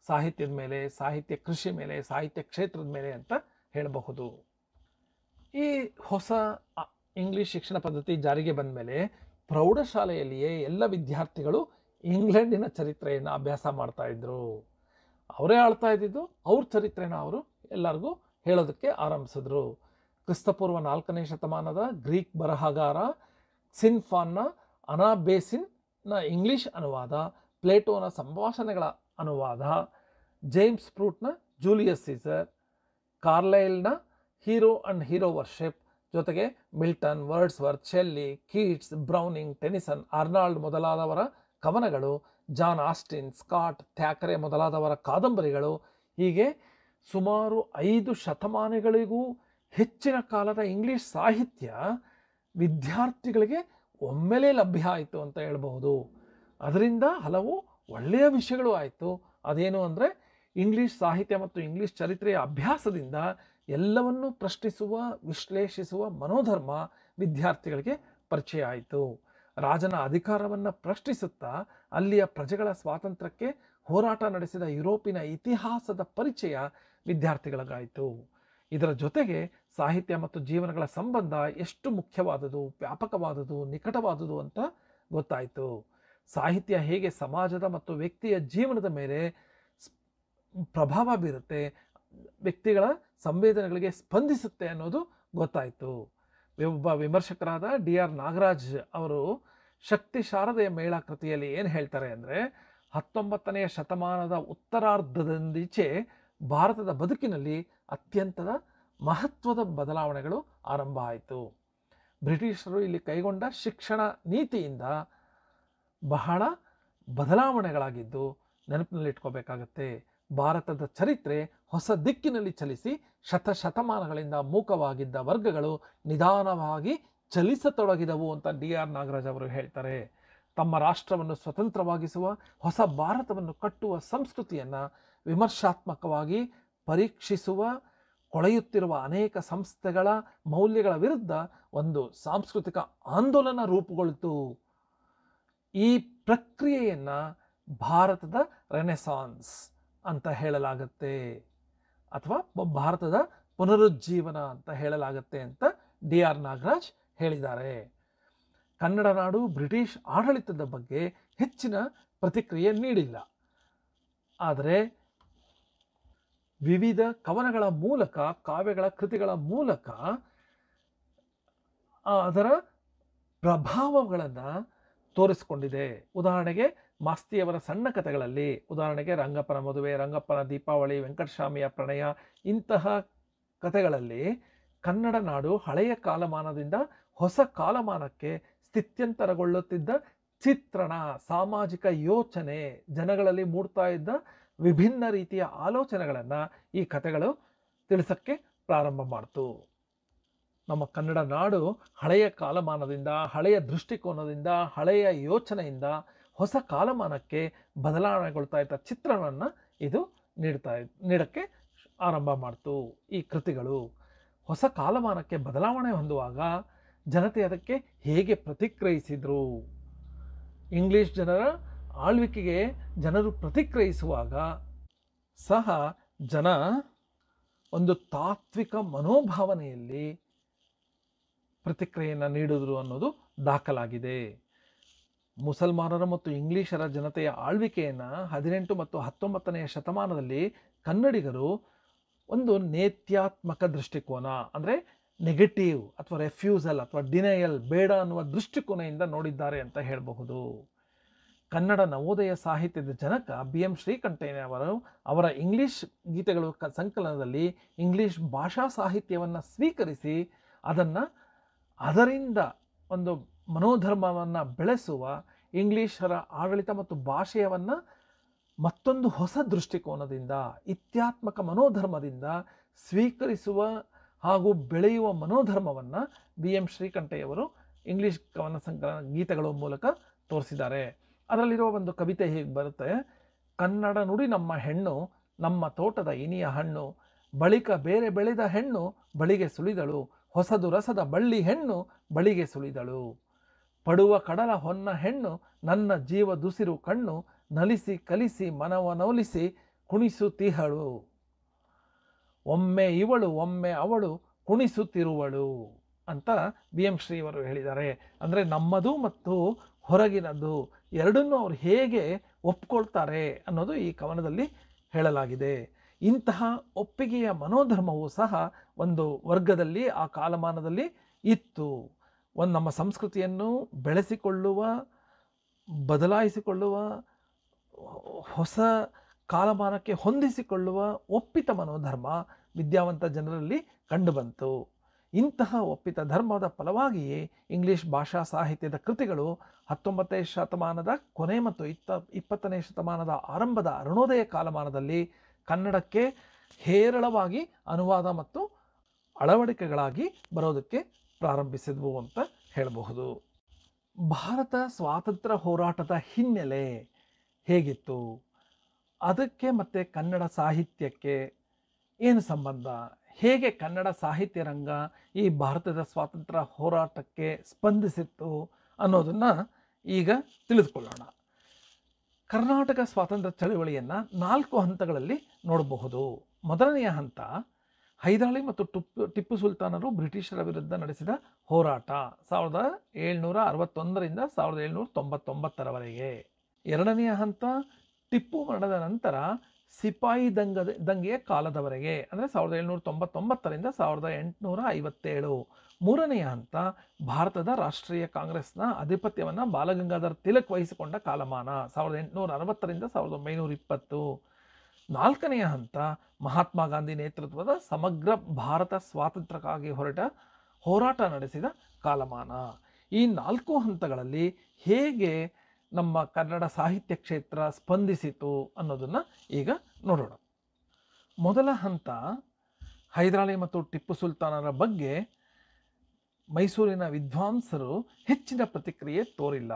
ಸಾಹಿತ್ಯದ ಮೇಲೆ, ಸಾಹಿತ್ಯ ಕೃಷಿ ಮೇಲೆ, ಸಾಹಿತ್ಯ ಕ್ಷೇತ್ರದ ಮೇಲೆ ಅಂತ ಹೇಳಬಹುದು. ಈ ಹೊಸ ಇಂಗ್ಲಿಷ್ ಶಿಕ್ಷಣ ಪದ್ಧತಿ ಜಾರಿಗೆ ಬಂದ ಮೇಲೆ ಪ್ರೌಢಶಾಲೆಯಲ್ಲಿಯೇ ಎಲ್ಲ ವಿದ್ಯಾರ್ಥಿಗಳು ಇಂಗ್ಲೆಂಡಿನ ಚರಿತ್ರೆಯನ್ನು ಅಭ್ಯಾಸ ಮಾಡ್ತಾ ಇದ್ರು. ಅವರೇ ಆಳ್ತಾ ಇದ್ದಿದ್ದು, ಅವ್ರ ಚರಿತ್ರೆನ ಅವರು ಎಲ್ಲರಿಗೂ ಹೇಳೋದಕ್ಕೆ ಆರಂಭಿಸಿದ್ರು. ಕ್ರಿಸ್ತಪೂರ್ವ 4ನೇ ಶತಮಾನದ ಗ್ರೀಕ್ ಬರಹಗಾರ ಕ್ಸಿನ್ಫಾನ್ನ ಅನಾಬೇಸಿನ್ನ ಇಂಗ್ಲಿಷ್ ಅನುವಾದ, ಪ್ಲೇಟೋನ ಸಂಭಾಷಣೆಗಳ ಅನುವಾದ, ಜೇಮ್ಸ್ ಪ್ರೂಟ್ನ ಜೂಲಿಯಸ್ ಸೀಸರ್, ಕಾರ್ಲೈಲ್ನ ಹೀರೋ ಅಂಡ್ ಹೀರೋ ವರ್ಷಿಪ್, ಜೊತೆಗೆ Milton, Wordsworth, Shelley, Keats, Browning, Tennyson, Arnold ಮೊದಲಾದವರ ಕವನಗಳು, ಜಾನ್ ಆಸ್ಟಿನ್, ಸ್ಕಾಟ್, ಥ್ಯಾಕರೆ ಮೊದಲಾದವರ ಕಾದಂಬರಿಗಳು, ಹೀಗೆ ಸುಮಾರು 5 ಶತಮಾನಗಳಿಗೂ ಹೆಚ್ಚಿನ ಕಾಲದ ಇಂಗ್ಲಿಷ್ ಸಾಹಿತ್ಯ ವಿದ್ಯಾರ್ಥಿಗಳಿಗೆ ಒಮ್ಮೆಲೇ ಲಭ್ಯ ಆಯಿತು ಅಂತ ಹೇಳ್ಬಹುದು. ಅದರಿಂದ ಹಲವು ಒಳ್ಳೆಯ ವಿಷಯಗಳು ಆಯಿತು. ಅದೇನು ಅಂದರೆ ಇಂಗ್ಲಿಷ್ ಸಾಹಿತ್ಯ ಮತ್ತು ಇಂಗ್ಲಿಷ್ ಚರಿತ್ರೆಯ ಅಭ್ಯಾಸದಿಂದ ಎಲ್ಲವನ್ನೂ ಪ್ರಶ್ನಿಸುವ, ವಿಶ್ಲೇಷಿಸುವ ಮನೋಧರ್ಮ ವಿದ್ಯಾರ್ಥಿಗಳಿಗೆ ಪರಿಚಯ ಆಯಿತು. ರಾಜನ ಅಧಿಕಾರವನ್ನು ಪ್ರಶ್ನಿಸುತ್ತಾ ಅಲ್ಲಿಯ ಪ್ರಜೆಗಳ ಸ್ವಾತಂತ್ರ್ಯಕ್ಕೆ ಹೋರಾಟ ನಡೆಸಿದ ಯುರೋಪಿನ ಇತಿಹಾಸದ ಪರಿಚಯ ವಿದ್ಯಾರ್ಥಿಗಳಿಗಾಯಿತು. ಇದರ ಜೊತೆಗೆ ಸಾಹಿತ್ಯ ಮತ್ತು ಜೀವನಗಳ ಸಂಬಂಧ ಎಷ್ಟು ಮುಖ್ಯವಾದುದು, ವ್ಯಾಪಕವಾದುದು, ನಿಕಟವಾದುದು ಅಂತ ಗೊತ್ತಾಯಿತು. ಸಾಹಿತ್ಯ ಹೇಗೆ ಸಮಾಜದ ಮತ್ತು ವ್ಯಕ್ತಿಯ ಜೀವನದ ಮೇಲೆ ಪ್ರಭಾವ ಬೀರುತ್ತೆ, ವ್ಯಕ್ತಿಗಳ ಸಂವೇದನೆಗಳಿಗೆ ಸ್ಪಂದಿಸುತ್ತೆ ಅನ್ನೋದು ಗೊತ್ತಾಯಿತು. ಒಬ್ಬ ವಿಮರ್ಶಕರಾದ DR ನಾಗರಾಜ್ ಅವರು ಶಕ್ತಿ ಶಾರದೆಯ ಮೇಳ ಕೃತಿಯಲ್ಲಿ ಏನು ಹೇಳ್ತಾರೆ ಅಂದರೆ, 19ನೇ ಶತಮಾನದ ಉತ್ತರಾರ್ಧದಿಂದೀಚೆ ಭಾರತದ ಬದುಕಿನಲ್ಲಿ ಅತ್ಯಂತದ ಮಹತ್ವದ ಬದಲಾವಣೆಗಳು ಆರಂಭ ಆಯಿತು. ಬ್ರಿಟಿಷರು ಇಲ್ಲಿ ಕೈಗೊಂಡ ಶಿಕ್ಷಣ ನೀತಿಯಿಂದ ಬಹಳ ಬದಲಾವಣೆಗಳಾಗಿದ್ದು ನೆನಪಿನಲ್ಲಿಟ್ಕೋಬೇಕಾಗತ್ತೆ. ಭಾರತದ ಚರಿತ್ರೆ ಹೊಸ ದಿಕ್ಕಿನಲ್ಲಿ ಚಲಿಸಿ ಶತಮಾನಗಳಿಂದ ಮೂಕವಾಗಿದ್ದ ವರ್ಗಗಳು ನಿಧಾನವಾಗಿ ಚಲಿಸತೊಡಗಿದವು ಅಂತ DR ನಾಗರಾಜ್ ಅವರು ಹೇಳ್ತಾರೆ. ತಮ್ಮ ರಾಷ್ಟ್ರವನ್ನು ಸ್ವತಂತ್ರವಾಗಿಸುವ, ಹೊಸ ಭಾರತವನ್ನು ಕಟ್ಟುವ ಸಂಸ್ಕೃತಿಯನ್ನು ವಿಮರ್ಶಾತ್ಮಕವಾಗಿ ಪರೀಕ್ಷಿಸುವ, ಕೊಳೆಯುತ್ತಿರುವ ಅನೇಕ ಸಂಸ್ಥೆಗಳ ಮೌಲ್ಯಗಳ ವಿರುದ್ಧ ಒಂದು ಸಾಂಸ್ಕೃತಿಕ ಆಂದೋಲನ ರೂಪುಗೊಳ್ಳಿತು. ಈ ಪ್ರಕ್ರಿಯೆಯನ್ನು ಭಾರತದ ರೆನೆಸಾನ್ಸ್ ಅಂತ ಹೇಳಲಾಗತ್ತೆ, ಅಥವಾ ಭಾರತದ ಪುನರುಜ್ಜೀವನ ಅಂತ ಹೇಳಲಾಗತ್ತೆ ಅಂತ DR ನಾಗರಾಜ್ ಹೇಳಿದ್ದಾರೆ. ಕನ್ನಡ ನಾಡು ಬ್ರಿಟಿಷ್ ಆಡಳಿತದ ಬಗ್ಗೆ ಹೆಚ್ಚಿನ ಪ್ರತಿಕ್ರಿಯೆ ನೀಡಿಲ್ಲ. ಆದರೆ ವಿವಿಧ ಕವನಗಳ ಮೂಲಕ, ಕಾವ್ಯಗಳ ಕೃತಿಗಳ ಮೂಲಕ ಅದರ ಪ್ರಭಾವಗಳನ್ನು ತೋರಿಸಿಕೊಂಡಿದೆ. ಉದಾಹರಣೆಗೆ ಮಾಸ್ತಿಯವರ ಸಣ್ಣ ಕಥೆಗಳಲ್ಲಿ, ಉದಾಹರಣೆಗೆ ರಂಗಪ್ಪನ ಮದುವೆ, ರಂಗಪ್ಪನ ದೀಪಾವಳಿ, ವೆಂಕಟಸ್ವಾಮಿಯ ಪ್ರಣಯ, ಇಂತಹ ಕಥೆಗಳಲ್ಲಿ ಕನ್ನಡ ನಾಡು ಹಳೆಯ ಕಾಲಮಾನದಿಂದ ಹೊಸ ಕಾಲಮಾನಕ್ಕೆ ಸ್ಥಿತ್ಯಂತರಗೊಳ್ಳುತ್ತಿದ್ದ ಚಿತ್ರಣ, ಸಾಮಾಜಿಕ ಯೋಚನೆ, ಜನಗಳಲ್ಲಿ ಮೂಡ್ತಾ ಇದ್ದ ವಿಭಿನ್ನ ರೀತಿಯ ಆಲೋಚನೆಗಳನ್ನು ಈ ಕಥೆಗಳು ತಿಳಿಸಕ್ಕೆ ಪ್ರಾರಂಭ ಮಾಡ್ತು. ನಮ್ಮ ಕನ್ನಡ ನಾಡು ಹಳೆಯ ಕಾಲಮಾನದಿಂದ, ಹಳೆಯ ದೃಷ್ಟಿಕೋನದಿಂದ, ಹಳೆಯ ಯೋಚನೆಯಿಂದ ಹೊಸ ಕಾಲಮಾನಕ್ಕೆ ಬದಲಾವಣೆಗೊಳ್ತಾ ಇದ್ದ ಚಿತ್ರಣವನ್ನು ಇದು ನೀಡಕ್ಕೆ ಆರಂಭ ಮಾಡ್ತು. ಈ ಕೃತಿಗಳು ಹೊಸ ಕಾಲಮಾನಕ್ಕೆ ಬದಲಾವಣೆ ಹೊಂದುವಾಗ ಜನತೆ ಅದಕ್ಕೆ ಹೇಗೆ ಪ್ರತಿಕ್ರಿಯಿಸಿದ್ರು, ಇಂಗ್ಲಿಷ್ ಜನರ ಆಳ್ವಿಕೆಗೆ ಜನರು ಪ್ರತಿಕ್ರಿಯಿಸುವಾಗ ಸಹ ಜನ ಒಂದು ತಾತ್ವಿಕ ಮನೋಭಾವನೆಯಲ್ಲಿ ಪ್ರತಿಕ್ರಿಯೆಯನ್ನು ನೀಡಿದ್ರು ಅನ್ನೋದು ದಾಖಲಾಗಿದೆ. ಮುಸಲ್ಮಾನರ ಮತ್ತು ಇಂಗ್ಲಿಷರ ಜನತೆಯ ಆಳ್ವಿಕೆಯನ್ನು 18 ಮತ್ತು 19ನೇ ಶತಮಾನದಲ್ಲಿ ಕನ್ನಡಿಗರು ಒಂದು ನೇತ್ಯಾತ್ಮಕ ದೃಷ್ಟಿಕೋನ, ಅಂದರೆ ನೆಗೆಟಿವ್ ಅಥವಾ ರೆಫ್ಯೂಸಲ್ ಅಥವಾ ಡಿನಯಲ್, ಬೇಡ ಅನ್ನುವ ದೃಷ್ಟಿಕೋನದಿಂದ ನೋಡಿದ್ದಾರೆ ಅಂತ ಹೇಳಬಹುದು. ಕನ್ನಡ ನವೋದಯ ಸಾಹಿತ್ಯದ ಜನಕ BM ಶ್ರೀಕಂಠಯ್ಯನವರು ಅವರ ಇಂಗ್ಲಿಷ್ ಗೀತೆಗಳು ಸಂಕಲನದಲ್ಲಿ ಇಂಗ್ಲಿಷ್ ಭಾಷಾ ಸಾಹಿತ್ಯವನ್ನು ಸ್ವೀಕರಿಸಿ ಅದರಿಂದ ಒಂದು ಮನೋಧರ್ಮವನ್ನು ಬೆಳೆಸುವ, ಇಂಗ್ಲಿಷರ ಆಡಳಿತ ಮತ್ತು ಭಾಷೆಯನ್ನು ಮತ್ತೊಂದು ಹೊಸ ದೃಷ್ಟಿಕೋನದಿಂದ, ಇತ್ಯಾತ್ಮಕ ಮನೋಧರ್ಮದಿಂದ ಸ್ವೀಕರಿಸುವ ಹಾಗೂ ಬೆಳೆಯುವ ಮನೋಧರ್ಮವನ್ನು BM ಶ್ರೀಕಂಠಯ್ಯವರು ಇಂಗ್ಲಿಷ್ ಕವನ ಸಂಕಲನ ಗೀತೆಗಳ ಮೂಲಕ ತೋರಿಸಿದ್ದಾರೆ. ಅದರಲ್ಲಿರುವ ಒಂದು ಕವಿತೆ ಹೀಗೆ ಬರುತ್ತೆ: ಕನ್ನಡ ನುಡಿ ನಮ್ಮ ಹೆಣ್ಣು, ನಮ್ಮ ತೋಟದ ಇನಿಯ ಹಣ್ಣು, ಬಳಿಕ ಬೇರೆ ಬೆಳೆದ ಹೆಣ್ಣು ಬಳಿಗೆ ಸುಳಿದಳು, ಹೊಸದು ರಸದ ಬಳ್ಳಿ ಹೆಣ್ಣು ಬಳಿಗೆ ಸುಳಿದಳು, ಪಡುವ ಕಡಲ ಹೊನ್ನ ಹೆಣ್ಣು ನನ್ನ ಜೀವ ದುಸಿರು ಕಣ್ಣು, ನಲಿಸಿ ಕಲಿಸಿ ಮನವನೊಲಿಸಿ ಕುಣಿಸುತ್ತಿಹಳು, ಒಮ್ಮೆ ಇವಳು ಒಮ್ಮೆ ಅವಳು ಕುಣಿಸುತ್ತಿರುವಳು ಅಂತ BM ಶ್ರೀಯವರು ಹೇಳಿದ್ದಾರೆ. ಅಂದರೆ ನಮ್ಮದು ಮತ್ತು ಹೊರಗಿನದು ಎರಡನ್ನೂ ಅವರು ಹೇಗೆ ಒಪ್ಕೊಳ್ತಾರೆ ಅನ್ನೋದು ಈ ಕವನದಲ್ಲಿ ಹೇಳಲಾಗಿದೆ. ಇಂತಹ ಒಪ್ಪಿಗೆಯ ಮನೋಧರ್ಮವು ಸಹ ಒಂದು ವರ್ಗದಲ್ಲಿ ಆ ಕಾಲಮಾನದಲ್ಲಿ ಇತ್ತು. ನಮ್ಮ ಸಂಸ್ಕೃತಿಯನ್ನು ಬೆಳೆಸಿಕೊಳ್ಳುವ, ಬದಲಾಯಿಸಿಕೊಳ್ಳುವ, ಹೊಸ ಕಾಲಮಾನಕ್ಕೆ ಹೊಂದಿಸಿಕೊಳ್ಳುವ ಒಪ್ಪಿತ ಮನೋಧರ್ಮ ವಿದ್ಯಾವಂತ ಜನರಲ್ಲಿ ಕಂಡುಬಂತು. ಇಂತಹ ಒಪ್ಪಿತ ಧರ್ಮದ ಫಲವಾಗಿಯೇ ಇಂಗ್ಲಿಷ್ ಭಾಷಾ ಸಾಹಿತ್ಯದ ಕೃತಿಗಳು 19ನೇ ಶತಮಾನದ ಕೊನೆ ಮತ್ತು 20ನೇ ಶತಮಾನದ ಆರಂಭದ ಅರುಣೋದಯ ಕಾಲಮಾನದಲ್ಲಿ ಕನ್ನಡಕ್ಕೆ ಹೇರಳವಾಗಿ ಅನುವಾದ ಮತ್ತು ಅಳವಡಿಕೆಗಳಾಗಿ ಬರೋದಕ್ಕೆ ಪ್ರಾರಂಭಿಸಿದ್ವು ಅಂತ ಹೇಳಬಹುದು. ಭಾರತ ಸ್ವಾತಂತ್ರ್ಯ ಹೋರಾಟದ ಹಿನ್ನೆಲೆ ಹೇಗಿತ್ತು, ಅದಕ್ಕೆ ಮತ್ತು ಕನ್ನಡ ಸಾಹಿತ್ಯಕ್ಕೆ ಏನು ಸಂಬಂಧ, ಹೇಗೆ ಕನ್ನಡ ಸಾಹಿತ್ಯ ರಂಗ ಈ ಭಾರತದ ಸ್ವಾತಂತ್ರ್ಯ ಹೋರಾಟಕ್ಕೆ ಸ್ಪಂದಿಸಿತ್ತು ಅನ್ನೋದನ್ನು ಈಗ ತಿಳಿದುಕೊಳ್ಳೋಣ. ಕರ್ನಾಟಕ ಸ್ವಾತಂತ್ರ್ಯ ಚಳವಳಿಯನ್ನು 4 ಹಂತಗಳಲ್ಲಿ ನೋಡಬಹುದು. ಮೊದಲನೆಯ ಹಂತ ಹೈದರಾಲಿ ಮತ್ತು ಟಿಪ್ಪು ಸುಲ್ತಾನರು ಬ್ರಿಟಿಷರ ವಿರುದ್ಧ ನಡೆಸಿದ ಹೋರಾಟ 1761ರಿಂದ 1799ರವರೆಗೆ. ಎರಡನೆಯ ಹಂತ ಟಿಪ್ಪು ಮರಣದ ನಂತರ ಸಿಪಾಯಿ ದಂಗೆಯ ಕಾಲದವರೆಗೆ, ಅಂದರೆ 1799ರಿಂದ 1857. ಮೂರನೆಯ ಹಂತ ಭಾರತದ ರಾಷ್ಟ್ರೀಯ ಕಾಂಗ್ರೆಸ್ನ ಆಧಿಪತ್ಯವನ್ನು ಬಾಲಗಂಗಾಧರ ತಿಲಕ್ ವಹಿಸಿಕೊಂಡ ಕಾಲಮಾನ 1860ರಿಂದ 1920. ನಾಲ್ಕನೆಯ ಹಂತ ಮಹಾತ್ಮ ಗಾಂಧಿ ನೇತೃತ್ವದ ಸಮಗ್ರ ಭಾರತ ಸ್ವಾತಂತ್ರ್ಯಕ್ಕಾಗಿ ಹೋರಾಟ ನಡೆಸಿದ ಕಾಲಮಾನ. ಈ 4 ಹಂತಗಳಲ್ಲಿ ಹೇಗೆ ನಮ್ಮ ಕನ್ನಡ ಸಾಹಿತ್ಯ ಕ್ಷೇತ್ರ ಸ್ಪಂದಿಸಿತು ಅನ್ನೋದನ್ನು ಈಗ ನೋಡೋಣ. ಮೊದಲ ಹಂತ ಹೈದರಾಲಿ ಮತ್ತು ಟಿಪ್ಪು ಸುಲ್ತಾನರ ಬಗ್ಗೆ ಮೈಸೂರಿನ ವಿದ್ವಾಂಸರು ಹೆಚ್ಚಿನ ಪ್ರತಿಕ್ರಿಯೆ ತೋರಿಲ್ಲ.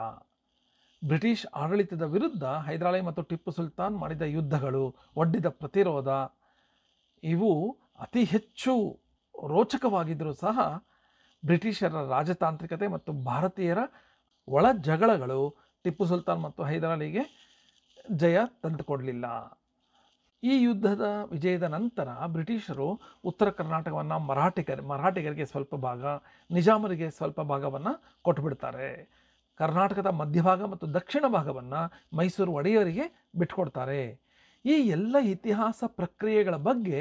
ಬ್ರಿಟಿಷ್ ಆಡಳಿತದ ವಿರುದ್ಧ ಹೈದರಾಲಿ ಮತ್ತು ಟಿಪ್ಪು ಸುಲ್ತಾನ್ ಮಾಡಿದ ಯುದ್ಧಗಳು, ಒಡ್ಡಿದ ಪ್ರತಿರೋಧ ಇವು ಅತಿ ಹೆಚ್ಚು ರೋಚಕವಾಗಿದ್ದರೂ ಸಹ ಬ್ರಿಟಿಷರ ರಾಜತಾಂತ್ರಿಕತೆ ಮತ್ತು ಭಾರತೀಯರ ಒಳ ಜಗಳಗಳು ಟಿಪ್ಪು ಸುಲ್ತಾನ್ ಮತ್ತು ಹೈದರಾಲಿಗೆ ಜಯ ತಂದುಕೊಡಲಿಲ್ಲ. ಈ ಯುದ್ಧದ ವಿಜಯದ ನಂತರ ಬ್ರಿಟಿಷರು ಉತ್ತರ ಕರ್ನಾಟಕವನ್ನು ಮರಾಠಿಗರಿಗೆ ಸ್ವಲ್ಪ ಭಾಗ, ನಿಜಾಮರಿಗೆ ಸ್ವಲ್ಪ ಭಾಗವನ್ನು ಕೊಟ್ಟುಬಿಡ್ತಾರೆ. ಕರ್ನಾಟಕದ ಮಧ್ಯಭಾಗ ಮತ್ತು ದಕ್ಷಿಣ ಭಾಗವನ್ನು ಮೈಸೂರು ಒಡೆಯರಿಗೆ ಬಿಟ್ಕೊಡ್ತಾರೆ. ಈ ಎಲ್ಲ ಇತಿಹಾಸ ಪ್ರಕ್ರಿಯೆಗಳ ಬಗ್ಗೆ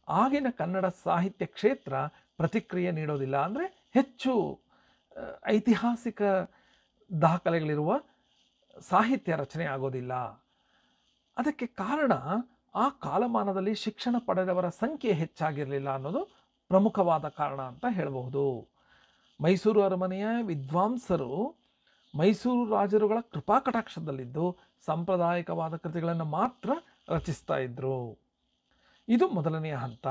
ಆಗಿನ ಕನ್ನಡ ಸಾಹಿತ್ಯ ಕ್ಷೇತ್ರ ಪ್ರತಿಕ್ರಿಯೆ ನೀಡೋದಿಲ್ಲ. ಅಂದರೆ ಹೆಚ್ಚು ಐತಿಹಾಸಿಕ ದಾಖಲೆಗಳಿರುವ ಸಾಹಿತ್ಯ ರಚನೆ ಆಗೋದಿಲ್ಲ. ಅದಕ್ಕೆ ಕಾರಣ ಆ ಕಾಲಮಾನದಲ್ಲಿ ಶಿಕ್ಷಣ ಪಡೆದವರ ಸಂಖ್ಯೆ ಹೆಚ್ಚಾಗಿರಲಿಲ್ಲ ಅನ್ನೋದು ಪ್ರಮುಖವಾದ ಕಾರಣ ಅಂತ ಹೇಳಬಹುದು. ಮೈಸೂರು ಅರಮನೆಯ ವಿದ್ವಾಂಸರು ಮೈಸೂರು ರಾಜರುಗಳ ಕೃಪಾಕಟಾಕ್ಷದಲ್ಲಿದ್ದು ಸಾಂಪ್ರದಾಯಿಕವಾದ ಕೃತಿಗಳನ್ನು ಮಾತ್ರ ರಚಿಸ್ತಾ ಇದ್ದರು. ಇದು ಮೊದಲನೆಯ ಹಂತ.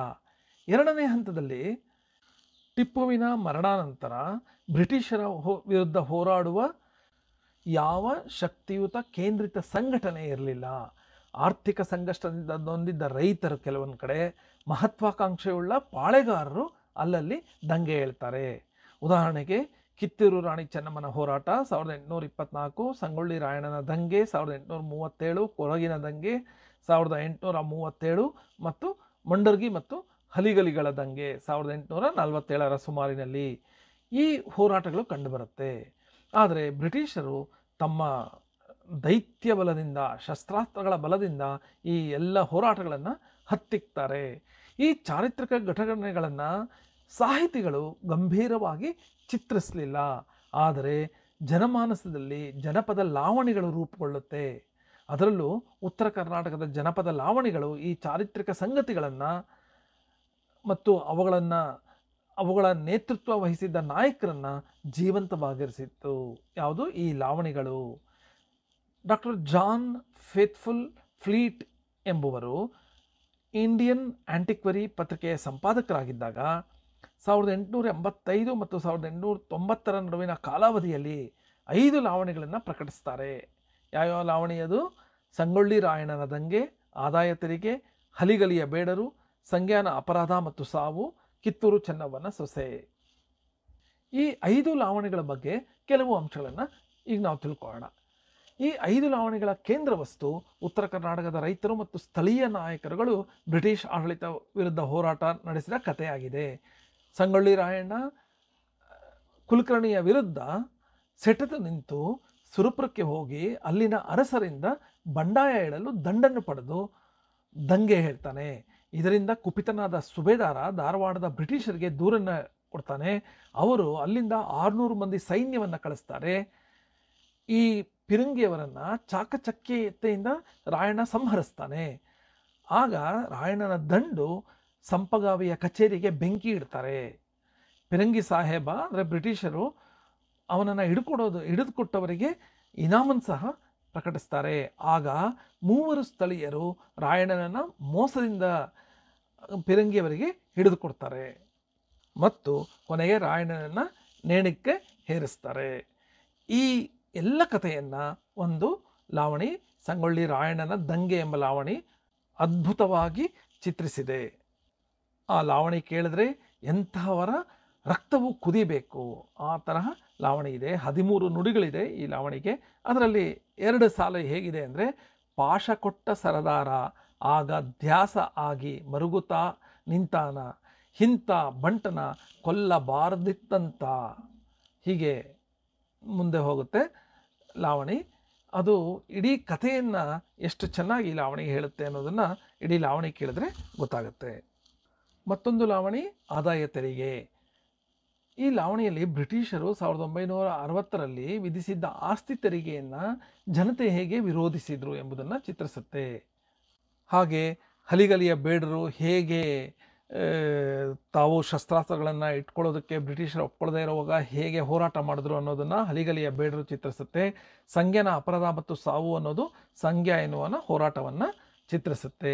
ಎರಡನೇ ಹಂತದಲ್ಲಿ ಟಿಪ್ಪುವಿನ ಮರಣಾನಂತರ ಬ್ರಿಟಿಷರ ವಿರುದ್ಧ ಹೋರಾಡುವ ಯಾವ ಶಕ್ತಿಯುತ ಕೇಂದ್ರಿತ ಸಂಘಟನೆ ಇರಲಿಲ್ಲ. ಆರ್ಥಿಕ ಸಂಕಷ್ಟದಿಂದ ನೊಂದಿದ್ದ ರೈತರು ಕೆಲವೊಂದು ಕಡೆ, ಮಹತ್ವಾಕಾಂಕ್ಷೆಯುಳ್ಳ ಪಾಳೆಗಾರರು ಅಲ್ಲಲ್ಲಿ ದಂಗೆ ಏಳ್ತಾರೆ. ಉದಾಹರಣೆಗೆ ಕಿತ್ತೂರು ರಾಣಿ ಚೆನ್ನಮ್ಮನ ಹೋರಾಟ 1824, ಸಂಗೊಳ್ಳಿ ರಾಯಣ್ಣನ ದಂಗೆ 1837, ಕೊಡಗಿನ ದಂಗೆ 1837 ಮತ್ತು ಮಂಡರ್ಗಿ ಮತ್ತು ಹಲಿಗಲಿಗಳ ದಂಗೆ 1847ರ ಸುಮಾರಿನಲ್ಲಿ ಈ ಹೋರಾಟಗಳು ಕಂಡುಬರುತ್ತೆ. ಆದರೆ ಬ್ರಿಟಿಷರು ತಮ್ಮ ದೈತ್ಯ ಬಲದಿಂದ, ಶಸ್ತ್ರಾಸ್ತ್ರಗಳ ಬಲದಿಂದ ಈ ಎಲ್ಲ ಹೋರಾಟಗಳನ್ನು ಹತ್ತಿಕ್ತಾರೆ. ಈ ಚಾರಿತ್ರಿಕ ಘಟನೆಗಳನ್ನು ಸಾಹಿತಿಗಳು ಗಂಭೀರವಾಗಿ ಚಿತ್ರಿಸಲಿಲ್ಲ. ಆದರೆ ಜನಮಾನಸದಲ್ಲಿ ಜನಪದ ಲಾವಣಿಗಳು ರೂಪುಗೊಳ್ಳುತ್ತೆ. ಅದರಲ್ಲೂ ಉತ್ತರ ಕರ್ನಾಟಕದ ಜನಪದ ಲಾವಣಿಗಳು ಈ ಚಾರಿತ್ರಿಕ ಸಂಗತಿಗಳನ್ನು ಮತ್ತು ಅವುಗಳ ನೇತೃತ್ವ ವಹಿಸಿದ್ದ ನಾಯಕರನ್ನು ಜೀವಂತವಾಗಿರಿಸಿತ್ತು. ಯಾವುದು? ಈ ಲಾವಣಿಗಳು. ಡಾಕ್ಟರ್ ಜಾನ್ ಫೇತ್ಫುಲ್ ಫ್ಲೀಟ್ ಎಂಬುವರು ಇಂಡಿಯನ್ ಆಂಟಿಕ್ವರಿ ಪತ್ರಿಕೆಯ ಸಂಪಾದಕರಾಗಿದ್ದಾಗ 1885 ಮತ್ತು 1890ರ ನಡುವಿನ ಕಾಲಾವಧಿಯಲ್ಲಿ 5 ಲಾವಣಿಗಳನ್ನು ಪ್ರಕಟಿಸ್ತಾರೆ. ಯಾವ್ಯಾವ ಲಾವಣಿ ಅದು? ಸಂಗೊಳ್ಳಿ ರಾಯಣ್ಣನ ದಂಗೆ, ಆದಾಯ ತೆರಿಗೆ, ಹಲಿಗಲಿಯ ಬೇಡರು, ಸಂಜ್ಞಾನ ಅಪರಾಧ ಮತ್ತು ಸಾವು, ಕಿತ್ತೂರು ಚೆನ್ನವ್ವನ ಸೊಸೆ. ಈ 5 ಲಾವಣಿಗಳ ಬಗ್ಗೆ ಕೆಲವು ಅಂಶಗಳನ್ನು ಈಗ ನಾವು ತಿಳ್ಕೊಳ್ಳೋಣ. ಈ 5 ಲಾವಣಿಗಳ ಕೇಂದ್ರ ವಸ್ತು ಉತ್ತರ ಕರ್ನಾಟಕದ ರೈತರು ಮತ್ತು ಸ್ಥಳೀಯ ನಾಯಕರುಗಳು ಬ್ರಿಟಿಷ್ ಆಡಳಿತ ವಿರುದ್ಧ ಹೋರಾಟ ನಡೆಸಿದ ಕಥೆಯಾಗಿದೆ. ಸಂಗೊಳ್ಳಿ ರಾಯಣ್ಣ ಕುಲಕರ್ಣಿಯ ವಿರುದ್ಧ ಸೆಟೆದು ನಿಂತು ಸುರಪುರಕ್ಕೆ ಹೋಗಿ ಅಲ್ಲಿನ ಅರಸರಿಂದ ಬಂಡಾಯ ಹೇಳಲು ದಂಡನ್ನು ಪಡೆದು ದಂಗೆ ಹೇಳ್ತಾನೆ. ಇದರಿಂದ ಕುಪಿತನಾದ ಸುಬೇದಾರ ಧಾರವಾಡದ ಬ್ರಿಟಿಷರಿಗೆ ದೂರನ್ನು ಕೊಡ್ತಾನೆ. ಅವರು ಅಲ್ಲಿಂದ 600 ಮಂದಿ ಸೈನ್ಯವನ್ನು ಕಳಿಸ್ತಾರೆ. ಈ ಪಿರಂಗಿಯವರನ್ನು ಚಾಕಚಕ್ಯತೆಯಿಂದ ರಾಯಣ್ಣ ಸಂಹರಿಸ್ತಾನೆ. ಆಗ ರಾಯಣ್ಣನ ದಂಡು ಸಂಪಗಾವಿಯ ಕಚೇರಿಗೆ ಬೆಂಕಿ ಇಡ್ತಾರೆ. ಪಿರಂಗಿ ಸಾಹೇಬ ಅಂದರೆ ಬ್ರಿಟಿಷರು ಅವನನ್ನು ಹಿಡಿದುಕೊಟ್ಟವರಿಗೆ ಇನಾಮನ್ನು ಸಹ ಪ್ರಕಟಿಸ್ತಾರೆ. ಆಗ 3 ಸ್ಥಳೀಯರು ರಾಯಣ್ಣನನ್ನು ಮೋಸದಿಂದ ಪಿರಂಗಿಯವರಿಗೆ ಹಿಡಿದುಕೊಡ್ತಾರೆ ಮತ್ತು ಕೊನೆಗೆ ರಾಯಣ್ಣನನ್ನು ನೇಣಿಗೆ ಹೇರಿಸ್ತಾರೆ. ಈ ಎಲ್ಲ ಕಥೆಯನ್ನು ಒಂದು ಲಾವಣಿ, ಸಂಗೊಳ್ಳಿ ರಾಯಣ್ಣನ ದಂಗೆ ಎಂಬ ಲಾವಣಿ ಅದ್ಭುತವಾಗಿ ಚಿತ್ರಿಸಿದೆ. ಆ ಲಾವಣಿ ಕೇಳಿದ್ರೆ ಎಂತಹವರ ರಕ್ತವು ಕುದಿಬೇಕು, ಆ ತರಹ ಲಾವಣಿ ಇದೆ. 13 ನುಡಿಗಳಿದೆ ಈ ಲಾವಣಿಗೆ. ಅದರಲ್ಲಿ 2 ಸಾಲು ಹೇಗಿದೆ ಅಂದರೆ, ಪಾಶ ಕೊಟ್ಟ ಸರದಾರ ಆಗ ಧ್ಯಾಸ ಆಗಿ ಮರುಗುತ್ತಾ ನಿಂತಾನ, ಹಿಂತ ಬಂಟನ ಕೊಲ್ಲಬಾರದಿತ್ತಂತ. ಹೀಗೆ ಮುಂದೆ ಹೋಗುತ್ತೆ ಲಾವಣಿ. ಅದು ಇಡೀ ಕಥೆಯನ್ನು ಎಷ್ಟು ಚೆನ್ನಾಗಿ ಈ ಲಾವಣಿ ಹೇಳುತ್ತೆ ಅನ್ನೋದನ್ನು ಇಡೀ ಲಾವಣಿ ಕೇಳಿದ್ರೆ ಗೊತ್ತಾಗುತ್ತೆ. ಮತ್ತೊಂದು ಲಾವಣಿ ಆದಾಯ ತೆರಿಗೆ. ಈ ಲಾವಣಿಯಲ್ಲಿ ಬ್ರಿಟಿಷರು 1960ರಲ್ಲಿ ವಿಧಿಸಿದ್ದ ಆಸ್ತಿ ತೆರಿಗೆಯನ್ನು ಜನತೆ ಹೇಗೆ ವಿರೋಧಿಸಿದರು ಎಂಬುದನ್ನು ಚಿತ್ರಿಸುತ್ತೆ. ಹಾಗೆ ಹಲಿಗಲಿಯ ಬೇಡರು ಹೇಗೆ ತಾವು ಶಸ್ತ್ರಾಸ್ತ್ರಗಳನ್ನು ಇಟ್ಕೊಳ್ಳೋದಕ್ಕೆ ಬ್ರಿಟಿಷರು ಒಪ್ಕೊಳ್ಳದೇ ಇರುವಾಗ ಹೇಗೆ ಹೋರಾಟ ಮಾಡಿದ್ರು ಅನ್ನೋದನ್ನು ಹಲಿಗಲಿಯ ಬೇಡರು ಚಿತ್ರಿಸುತ್ತೆ. ಸಂಜ್ಞಾನ ಅಪರಾಧ ಮತ್ತು ಸಾವು ಅನ್ನೋದು ಸಂಜ್ಞಾ ಎನ್ನುವನ ಹೋರಾಟವನ್ನು ಚಿತ್ರಿಸುತ್ತೆ.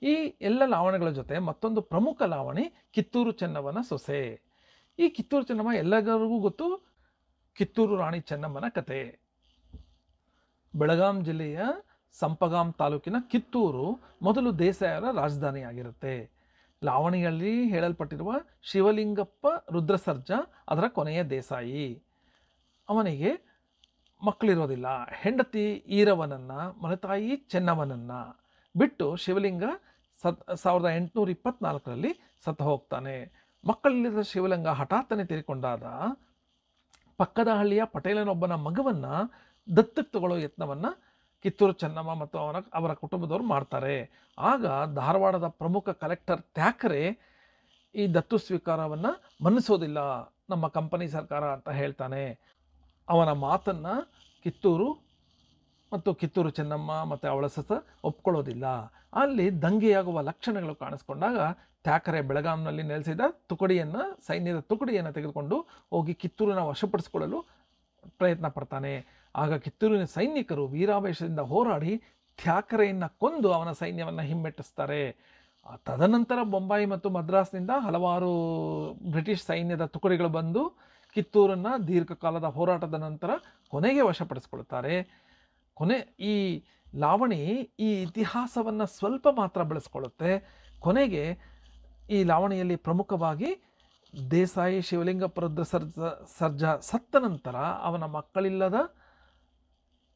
ಈ ಎಲ್ಲ ಲಾವಣಿಗಳ ಜೊತೆ ಮತ್ತೊಂದು ಪ್ರಮುಖ ಲಾವಣಿ ಕಿತ್ತೂರು ಚೆನ್ನಮ್ಮನ ಸೊಸೆ. ಈ ಕಿತ್ತೂರು ಚೆನ್ನಮ್ಮ ಎಲ್ಲರಿಗೂ ಗೊತ್ತು, ಕಿತ್ತೂರು ರಾಣಿ ಚೆನ್ನಮ್ಮನ ಕತೆ. ಬೆಳಗಾಂ ಜಿಲ್ಲೆಯ ಸಂಪಗಾಂ ತಾಲೂಕಿನ ಕಿತ್ತೂರು ಮೊದಲು ದೇಸಾಯರ ರಾಜಧಾನಿಯಾಗಿರುತ್ತೆ. ಲಾವಣಿಯಲ್ಲಿ ಹೇಳಲ್ಪಟ್ಟಿರುವ ಶಿವಲಿಂಗಪ್ಪ ರುದ್ರಸರ್ಜಾ ಅದರ ಕೊನೆಯ ದೇಸಾಯಿ. ಅವನಿಗೆ ಮಕ್ಕಳಿರೋದಿಲ್ಲ. ಹೆಂಡತಿ ಈರವನನ್ನು, ಮಲತಾಯಿ ಚೆನ್ನಮ್ಮನನ್ನು ಬಿಟ್ಟು ಶಿವಲಿಂಗ 1824ರಲ್ಲಿ ಸತ್ತು ಹೋಗ್ತಾನೆ. ಮಕ್ಕಳಿಲ್ಲದ ಶಿವಲಿಂಗ ಹಠಾತ್ತನೆ ತೀರಿಕೊಂಡಾದ ಪಕ್ಕದ ಹಳ್ಳಿಯ ಪಟೇಲನೊಬ್ಬನ ಮಗವನ್ನು ದತ್ತಕ್ಕೆ ತಗೊಳ್ಳೋ ಯತ್ನವನ್ನು ಕಿತ್ತೂರು ಚೆನ್ನಮ್ಮ ಮತ್ತು ಅವರ ಕುಟುಂಬದವರು ಮಾಡ್ತಾರೆ. ಆಗ ಧಾರವಾಡದ ಪ್ರಮುಖ ಕಲೆಕ್ಟರ್ ತ್ಯಾಕರೆ ಈ ದತ್ತು ಸ್ವೀಕಾರವನ್ನು ಮನ್ನಿಸೋದಿಲ್ಲ, ನಮ್ಮ ಕಂಪನಿ ಸರ್ಕಾರ ಅಂತ ಹೇಳ್ತಾನೆ. ಅವನ ಮಾತನ್ನು ಕಿತ್ತೂರು ಚೆನ್ನಮ್ಮ ಮತ್ತು ಅವಳ ಸೊಸೆ ಒಪ್ಕೊಳ್ಳೋದಿಲ್ಲ. ಅಲ್ಲಿ ದಂಗೆಯಾಗುವ ಲಕ್ಷಣಗಳು ಕಾಣಿಸ್ಕೊಂಡಾಗ ತ್ಯಾಕರೆ ಬೆಳಗಾಂನಲ್ಲಿ ನೆಲೆಸಿದ ಸೈನ್ಯದ ತುಕಡಿಯನ್ನು ತೆಗೆದುಕೊಂಡು ಹೋಗಿ ಕಿತ್ತೂರನ್ನು ವಶಪಡಿಸಿಕೊಳ್ಳಲು ಪ್ರಯತ್ನ ಪಡ್ತಾನೆ. ಆಗ ಕಿತ್ತೂರಿನ ಸೈನಿಕರು ವೀರಾವೇಶದಿಂದ ಹೋರಾಡಿ ಥ್ಯಾಕರೆಯನ್ನು ಕೊಂದು ಅವನ ಸೈನ್ಯವನ್ನು ಹಿಮ್ಮೆಟ್ಟಿಸ್ತಾರೆ. ತದನಂತರ ಬೊಂಬಾಯಿ ಮತ್ತು ಮದ್ರಾಸ್ನಿಂದ ಹಲವಾರು ಬ್ರಿಟಿಷ್ ಸೈನ್ಯದ ತುಕಡಿಗಳು ಬಂದು ಕಿತ್ತೂರನ್ನು ದೀರ್ಘಕಾಲದ ಹೋರಾಟದ ನಂತರ ಕೊನೆಗೆ ವಶಪಡಿಸ್ಕೊಳ್ತಾರೆ. ಈ ಲಾವಣಿ ಈ ಇತಿಹಾಸವನ್ನು ಸ್ವಲ್ಪ ಮಾತ್ರ ಬೆಳೆಸ್ಕೊಳ್ಳುತ್ತೆ. ಕೊನೆಗೆ ಈ ಲಾವಣಿಯಲ್ಲಿ ಪ್ರಮುಖವಾಗಿ ದೇಸಾಯಿ ಶಿವಲಿಂಗಪುರದ ಸರ್ಜಾ ಸತ್ತ ನಂತರ ಅವನ ಮಕ್ಕಳಿಲ್ಲದ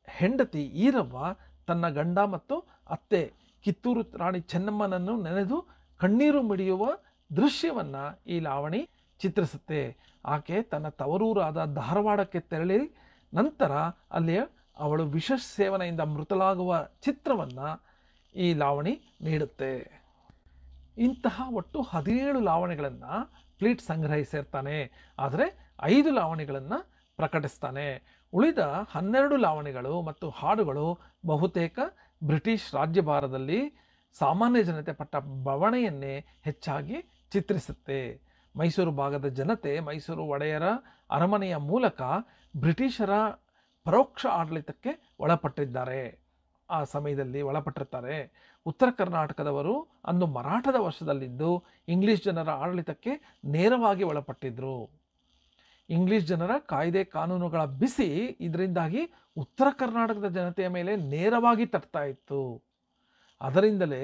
ಹೆಂಡತಿ ಈರವ್ವ ತನ್ನ ಗಂಡ ಮತ್ತು ಅತ್ತೆ ಕಿತ್ತೂರು ರಾಣಿ ಚೆನ್ನಮ್ಮನನ್ನು ನೆನೆದು ಕಣ್ಣೀರು ಮಿಡಿಯುವ ದೃಶ್ಯವನ್ನು ಈ ಲಾವಣಿ ಚಿತ್ರಿಸುತ್ತೆ. ಆಕೆ ತನ್ನ ತವರೂರಾದ ಧಾರವಾಡಕ್ಕೆ ತೆರಳಿ ನಂತರ ಅಲ್ಲಿಯ ಅವಳು ವಿಷ ಸೇವನೆಯಿಂದ ಮೃತಳಾಗುವ ಚಿತ್ರವನ್ನು ಈ ಲಾವಣಿ ನೀಡುತ್ತೆ. ಇಂತಹ ಒಟ್ಟು 17 ಲಾವಣಿಗಳನ್ನು ಪ್ಲೀಟ್ ಸಂಗ್ರಹಿಸಿರ್ತಾನೆ. ಆದರೆ 5 ಲಾವಣಿಗಳನ್ನು ಪ್ರಕಟಿಸ್ತಾನೆ. ಉಳಿದ 12 ಲಾವಣಿಗಳು ಮತ್ತು ಹಾಡುಗಳು ಬಹುತೇಕ ಬ್ರಿಟಿಷ್ ರಾಜ್ಯಭಾರದಲ್ಲಿ ಸಾಮಾನ್ಯ ಜನತೆ ಪಟ್ಟ ಬವಣೆಯನ್ನೇ ಹೆಚ್ಚಾಗಿ ಚಿತ್ರಿಸುತ್ತೆ. ಮೈಸೂರು ಭಾಗದ ಜನತೆ ಮೈಸೂರು ಒಡೆಯರ ಅರಮನೆಯ ಮೂಲಕ ಬ್ರಿಟಿಷರ ಪರೋಕ್ಷ ಆಡಳಿತಕ್ಕೆ ಒಳಪಟ್ಟಿದ್ದಾರೆ. ಆ ಸಮಯದಲ್ಲಿ ಒಳಪಟ್ಟಿರ್ತಾರೆ. ಉತ್ತರ ಕರ್ನಾಟಕದವರು ಅಂದು ಮರಾಠದ ವಶದಲ್ಲಿದ್ದು ಇಂಗ್ಲಿಷ್ ಜನರ ಆಡಳಿತಕ್ಕೆ ನೇರವಾಗಿ ಒಳಪಟ್ಟಿದ್ರು. ಇಂಗ್ಲಿಷ್ ಜನರ ಕಾಯ್ದೆ ಕಾನೂನುಗಳ ಬಿಸಿ ಇದರಿಂದಾಗಿ ಉತ್ತರ ಕರ್ನಾಟಕದ ಜನತೆಯ ಮೇಲೆ ನೇರವಾಗಿ ತಟ್ತಾ ಇತ್ತು. ಅದರಿಂದಲೇ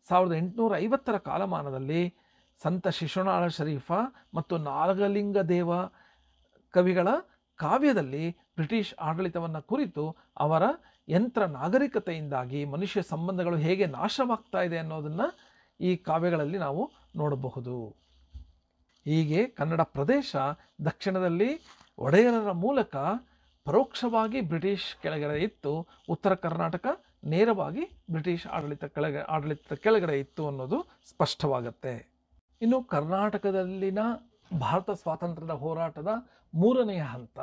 1850ರ ಕಾಲಮಾನದಲ್ಲಿ ಸಂತ ಶಿಶುನಾಳ ಶರೀಫ ಮತ್ತು ನಾಗಲಿಂಗ ದೇವ ಕವಿಗಳ ಕಾವ್ಯದಲ್ಲಿ ಬ್ರಿಟಿಷ್ ಆಡಳಿತವನ್ನು ಕುರಿತು ಅವರ ಯಂತ್ರ ನಾಗರಿಕತೆಯಿಂದಾಗಿ ಮನುಷ್ಯ ಸಂಬಂಧಗಳು ಹೇಗೆ ನಾಶವಾಗ್ತಾ ಇದೆ ಅನ್ನೋದನ್ನು ಈ ಕಾವ್ಯಗಳಲ್ಲಿ ನಾವು ನೋಡಬಹುದು. ಹೀಗೆ ಕನ್ನಡ ಪ್ರದೇಶ ದಕ್ಷಿಣದಲ್ಲಿ ಒಡೆಯರರ ಮೂಲಕ ಪರೋಕ್ಷವಾಗಿ ಬ್ರಿಟಿಷ್ ಕೆಳಗಡೆ ಇತ್ತು, ಉತ್ತರ ಕರ್ನಾಟಕ ನೇರವಾಗಿ ಬ್ರಿಟಿಷ್ ಆಡಳಿತದ ಕೆಳಗಡೆ ಇತ್ತು ಅನ್ನೋದು ಸ್ಪಷ್ಟವಾಗುತ್ತೆ. ಇನ್ನು ಕರ್ನಾಟಕದಲ್ಲಿನ ಭಾರತ ಸ್ವಾತಂತ್ರ್ಯದ ಹೋರಾಟದ 3ನೆಯ ಹಂತ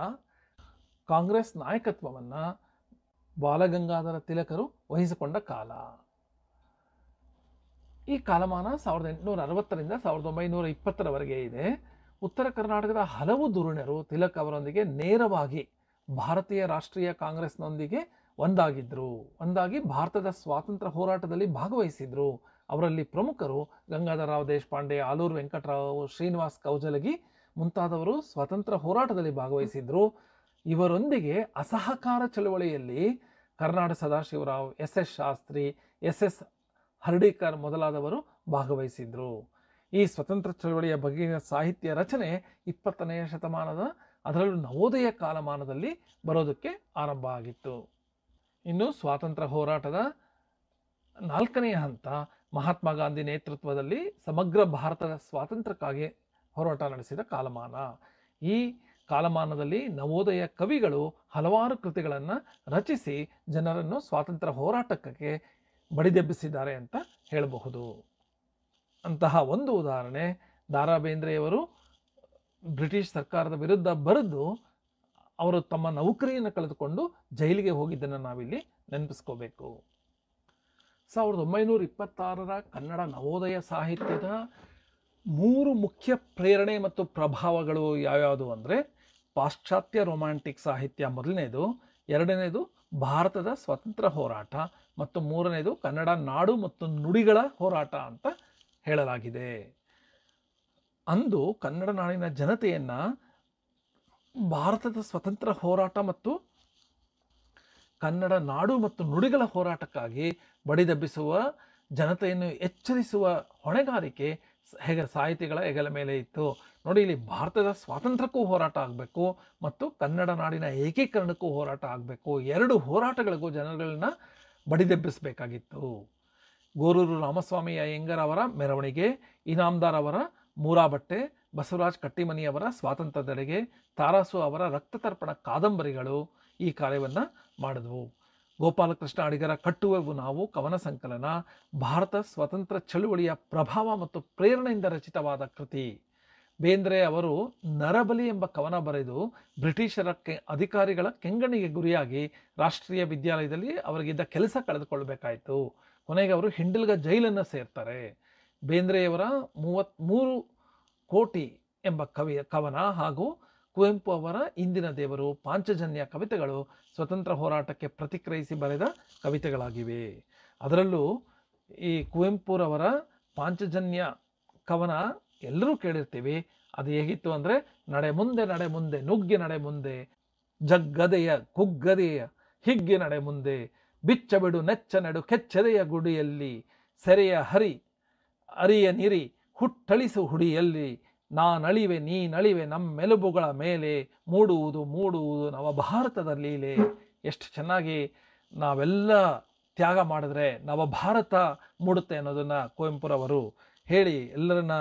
ಕಾಂಗ್ರೆಸ್ ನಾಯಕತ್ವವನ್ನು ಬಾಲಗಂಗಾಧರ ತಿಲಕರು ವಹಿಸಿಕೊಂಡ ಕಾಲ. ಈ ಕಾಲಮಾನ 1860ರಿಂದ 1920ರವರೆಗೆ ಇದೆ. ಉತ್ತರ ಕರ್ನಾಟಕದ ಹಲವು ಧುರೀಣರು ತಿಲಕ್ ಅವರೊಂದಿಗೆ ನೇರವಾಗಿ ಭಾರತೀಯ ರಾಷ್ಟ್ರೀಯ ಕಾಂಗ್ರೆಸ್ನೊಂದಿಗೆ ಒಂದಾಗಿ ಭಾರತದ ಸ್ವಾತಂತ್ರ್ಯ ಹೋರಾಟದಲ್ಲಿ ಭಾಗವಹಿಸಿದ್ರು. ಅವರಲ್ಲಿ ಪ್ರಮುಖರು ಗಂಗಾಧರರಾವ್ ದೇಶಪಾಂಡೆ, ಆಲೂರು ವೆಂಕಟರಾವ್, ಶ್ರೀನಿವಾಸ್ ಕೌಜಲಗಿ ಮುಂತಾದವರು ಸ್ವಾತಂತ್ರ್ಯ ಹೋರಾಟದಲ್ಲಿ ಭಾಗವಹಿಸಿದ್ರು. ಇವರೊಂದಿಗೆ ಅಸಹಕಾರ ಚಳವಳಿಯಲ್ಲಿ ಕರ್ನಾಡ ಸದಾಶಿವರಾವ್, ಎಸ್ ಶಾಸ್ತ್ರಿ, ಎಸ್ ಹರ್ಡೀಕರ್ ಮೊದಲಾದವರು ಭಾಗವಹಿಸಿದ್ರು. ಈ ಸ್ವತಂತ್ರ ಚಳವಳಿಯ ಬಗೆಗಿನ ಸಾಹಿತ್ಯ ರಚನೆ 20ನೇ ಶತಮಾನದ, ಅದರಲ್ಲೂ ನವೋದಯ ಕಾಲಮಾನದಲ್ಲಿ ಬರೋದಕ್ಕೆ ಆರಂಭ ಆಗಿತ್ತು. ಇನ್ನು ಸ್ವಾತಂತ್ರ್ಯ ಹೋರಾಟದ 4ನೆಯ ಹಂತ ಮಹಾತ್ಮ ಗಾಂಧಿ ನೇತೃತ್ವದಲ್ಲಿ ಸಮಗ್ರ ಭಾರತದ ಸ್ವಾತಂತ್ರ್ಯಕ್ಕಾಗಿ ಹೋರಾಟ ನಡೆಸಿದ ಕಾಲಮಾನ. ಈ ಕಾಲಮಾನದಲ್ಲಿ ನವೋದಯ ಕವಿಗಳು ಹಲವಾರು ಕೃತಿಗಳನ್ನು ರಚಿಸಿ ಜನರನ್ನು ಸ್ವಾತಂತ್ರ್ಯ ಹೋರಾಟಕ್ಕೆ ಬಡಿದೆಬ್ಬಿಸಿದ್ದಾರೆ ಅಂತ ಹೇಳಬಹುದು. ಅಂತಹ ಒಂದು ಉದಾಹರಣೆ, ದಾರಾ ಬೇಂದ್ರೆಯವರು ಬ್ರಿಟಿಷ್ ಸರ್ಕಾರದ ವಿರುದ್ಧ ಬರೆದು ಅವರು ತಮ್ಮ ನೌಕರಿಯನ್ನು ಕಳೆದುಕೊಂಡು ಜೈಲಿಗೆ ಹೋಗಿದ್ದನ್ನು ನಾವಿಲ್ಲಿ ನೆನಪಿಸ್ಕೋಬೇಕು. 1926ರ ಕನ್ನಡ ನವೋದಯ ಸಾಹಿತ್ಯದ 3 ಮುಖ್ಯ ಪ್ರೇರಣೆ ಮತ್ತು ಪ್ರಭಾವಗಳು ಯಾವ್ಯಾವುದು ಅಂದರೆ, ಪಾಶ್ಚಾತ್ಯ ರೊಮ್ಯಾಂಟಿಕ್ ಸಾಹಿತ್ಯ ಮೊದಲನೇದು, 2ನೇದು ಭಾರತದ ಸ್ವತಂತ್ರ ಹೋರಾಟ ಮತ್ತು 3ನೇದು ಕನ್ನಡ ನಾಡು ಮತ್ತು ನುಡಿಗಳ ಹೋರಾಟ ಅಂತ ಹೇಳಲಾಗಿದೆ. ಅಂದು ಕನ್ನಡ ನಾಡಿನ ಜನತೆಯನ್ನು ಭಾರತದ ಸ್ವತಂತ್ರ ಹೋರಾಟ ಮತ್ತು ಕನ್ನಡ ನಾಡು ಮತ್ತು ನುಡಿಗಳ ಹೋರಾಟಕ್ಕಾಗಿ ಬಡಿದೆಬ್ಬಿಸುವ, ಜನತೆಯನ್ನು ಎಚ್ಚರಿಸುವ ಹೊಣೆಗಾರಿಕೆ ಸಾಹಿತಿಗಳ ಹೆಗಲ ಮೇಲೆ ಇತ್ತು. ನೋಡಿ, ಇಲ್ಲಿ ಭಾರತದ ಸ್ವಾತಂತ್ರ್ಯಕ್ಕೂ ಹೋರಾಟ ಆಗಬೇಕು ಮತ್ತು ಕನ್ನಡ ನಾಡಿನ ಏಕೀಕರಣಕ್ಕೂ ಹೋರಾಟ ಆಗಬೇಕು. 2 ಹೋರಾಟಗಳಿಗೂ ಜನಗಳನ್ನ ಬಡಿದೆಬ್ಬಿಸಬೇಕಾಗಿತ್ತು. ಗೋರೂರು ರಾಮಸ್ವಾಮಿ ಅಯ್ಯಂಗಾರ್ ಅವರ ಮೆರವಣಿಗೆ, ಇನಾಮದಾರ್ ಅವರ ಮೂರಾಬಟ್ಟೆ, ಬಸವರಾಜ್ ಕಟ್ಟಿಮನಿಯವರ ಸ್ವಾತಂತ್ರ್ಯದೆಡೆಗೆ, ತಾರಾಸು ಅವರ ರಕ್ತತರ್ಪಣ ಕಾದಂಬರಿಗಳು ಈ ಕಾರ್ಯವನ್ನು ಮಾಡಿದವು. ಗೋಪಾಲಕೃಷ್ಣ ಅಡಿಗರ ಕಟ್ಟುವೆವು ನಾವು ಕವನ ಸಂಕಲನ ಭಾರತ ಸ್ವಾತಂತ್ರ್ಯ ಚಳುವಳಿಯ ಪ್ರಭಾವ ಮತ್ತು ಪ್ರೇರಣೆಯಿಂದ ರಚಿತವಾದ ಕೃತಿ. ಬೇಂದ್ರೆ ಅವರು ನರಬಲಿ ಎಂಬ ಕವನ ಬರೆದು ಬ್ರಿಟಿಷರ ಅಧಿಕಾರಿಗಳ ಕೆಂಗಣ್ಣಿಗೆ ಗುರಿಯಾಗಿ ರಾಷ್ಟ್ರೀಯ ವಿದ್ಯಾಲಯದಲ್ಲಿ ಅವರಿಗಿದ್ದ ಕೆಲಸ ಕಳೆದುಕೊಳ್ಬೇಕಾಯಿತು. ಕೊನೆಗೆ ಅವರು ಹಿಂಡಲ್ಗ ಜೈಲನ್ನು ಸೇರ್ತಾರೆ. ಬೇಂದ್ರೆಯವರ 33 ಕೋಟಿ ಎಂಬ ಕವನ ಹಾಗೂ ಕುವೆಂಪು ಅವರ ಇಂದಿನ ದೇವರು, ಪಾಂಚಜನ್ಯ ಕವಿತೆಗಳು ಸ್ವತಂತ್ರ ಹೋರಾಟಕ್ಕೆ ಪ್ರತಿಕ್ರಿಯಿಸಿ ಬರೆದ ಕವಿತೆಗಳಾಗಿವೆ. ಅದರಲ್ಲೂ ಈ ಕುವೆಂಪುರವರ ಪಾಂಚಜನ್ಯ ಕವನ ಎಲ್ಲರೂ ಕೇಳಿರ್ತೀವಿ. ಅದು ಹೇಗಿತ್ತು ಅಂದರೆ, ನಡೆ ಮುಂದೆ ನಡೆ ಮುಂದೆ ನುಗ್ಗಿ ನಡೆ ಮುಂದೆ, ಜಗ್ಗದೆಯ ಕುಗ್ಗದೆಯ ಹಿಗ್ಗಿ ನಡೆ ಮುಂದೆ, ಬಿಚ್ಚ ಬಿಡು ನೆಚ್ಚ ನೆಡು ಕೆಚ್ಚದೆಯ ಗುಡಿಯಲ್ಲಿ, ಸೆರೆಯ ಅರಿಯ ನಿರಿ ಹುಟ್ಟಳಿಸು ಹುಡಿಯಲ್ಲಿ, ನಾನಳಿವೆ ನೀನಳಿವೆ ನಮ್ಮೆಲುಬುಗಳ ಮೇಲೆ, ಮೂಡುವುದು ನವಭಾರತದ ಲೀಲೆ. ಎಷ್ಟು ಚೆನ್ನಾಗಿ ನಾವೆಲ್ಲ ತ್ಯಾಗ ಮಾಡಿದ್ರೆ ನವಭಾರತ ಮೂಡುತ್ತೆ ಅನ್ನೋದನ್ನು ಕುವೆಂಪುರವರು ಹೇಳಿ ಎಲ್ಲರನ್ನ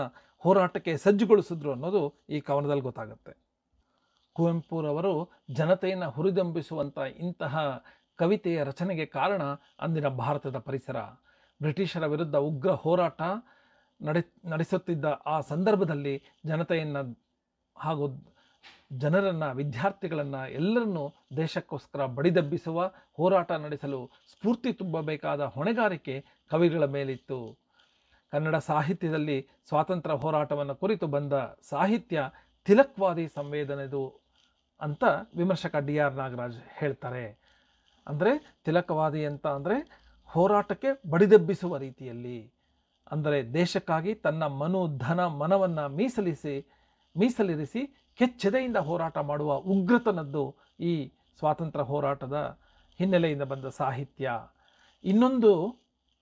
ಹೋರಾಟಕ್ಕೆ ಸಜ್ಜುಗೊಳಿಸಿದ್ರು ಅನ್ನೋದು ಈ ಕವನದಲ್ಲಿ ಗೊತ್ತಾಗುತ್ತೆ. ಕುವೆಂಪುರವರು ಜನತೆಯನ್ನು ಹುರಿದಂಬಿಸುವಂಥ ಇಂತಹ ಕವಿತೆಯ ರಚನೆಗೆ ಕಾರಣ ಅಂದಿನ ಭಾರತದ ಪರಿಸರ. ಬ್ರಿಟಿಷರ ವಿರುದ್ಧ ಉಗ್ರ ಹೋರಾಟ ನಡೆಸುತ್ತಿದ್ದ ಆ ಸಂದರ್ಭದಲ್ಲಿ ಜನತೆಯನ್ನು ಹಾಗೂ ಜನರನ್ನು, ವಿದ್ಯಾರ್ಥಿಗಳನ್ನು ಎಲ್ಲರನ್ನೂ ದೇಶಕ್ಕೋಸ್ಕರ ಬಡಿದೆಬ್ಬಿಸುವ, ಹೋರಾಟ ನಡೆಸಲು ಸ್ಫೂರ್ತಿ ತುಂಬಬೇಕಾದ ಹೊಣೆಗಾರಿಕೆ ಕವಿಗಳ ಮೇಲಿತ್ತು. ಕನ್ನಡ ಸಾಹಿತ್ಯದಲ್ಲಿ ಸ್ವಾತಂತ್ರ್ಯ ಹೋರಾಟವನ್ನು ಕುರಿತು ಬಂದ ಸಾಹಿತ್ಯ ತಿಲಕ್ವಾದಿ ಸಂವೇದನೆದು ಅಂತ ವಿಮರ್ಶಕ DR ನಾಗರಾಜ್ ಹೇಳ್ತಾರೆ. ಅಂದರೆ ತಿಲಕವಾದಿ ಅಂತ ಅಂದರೆ ಹೋರಾಟಕ್ಕೆ ಬಡಿದೆಬ್ಬಿಸುವ ರೀತಿಯಲ್ಲಿ, ಅಂದರೆ ದೇಶಕ್ಕಾಗಿ ತನ್ನ ಮನವನ್ನು ಮೀಸಲಿರಿಸಿ ಕೆಚ್ಚೆದೆಯಿಂದ ಹೋರಾಟ ಮಾಡುವ ಉಗ್ರತನದ್ದು ಈ ಸ್ವಾತಂತ್ರ್ಯ ಹೋರಾಟದ ಹಿನ್ನೆಲೆಯಿಂದ ಬಂದ ಸಾಹಿತ್ಯ. ಇನ್ನೊಂದು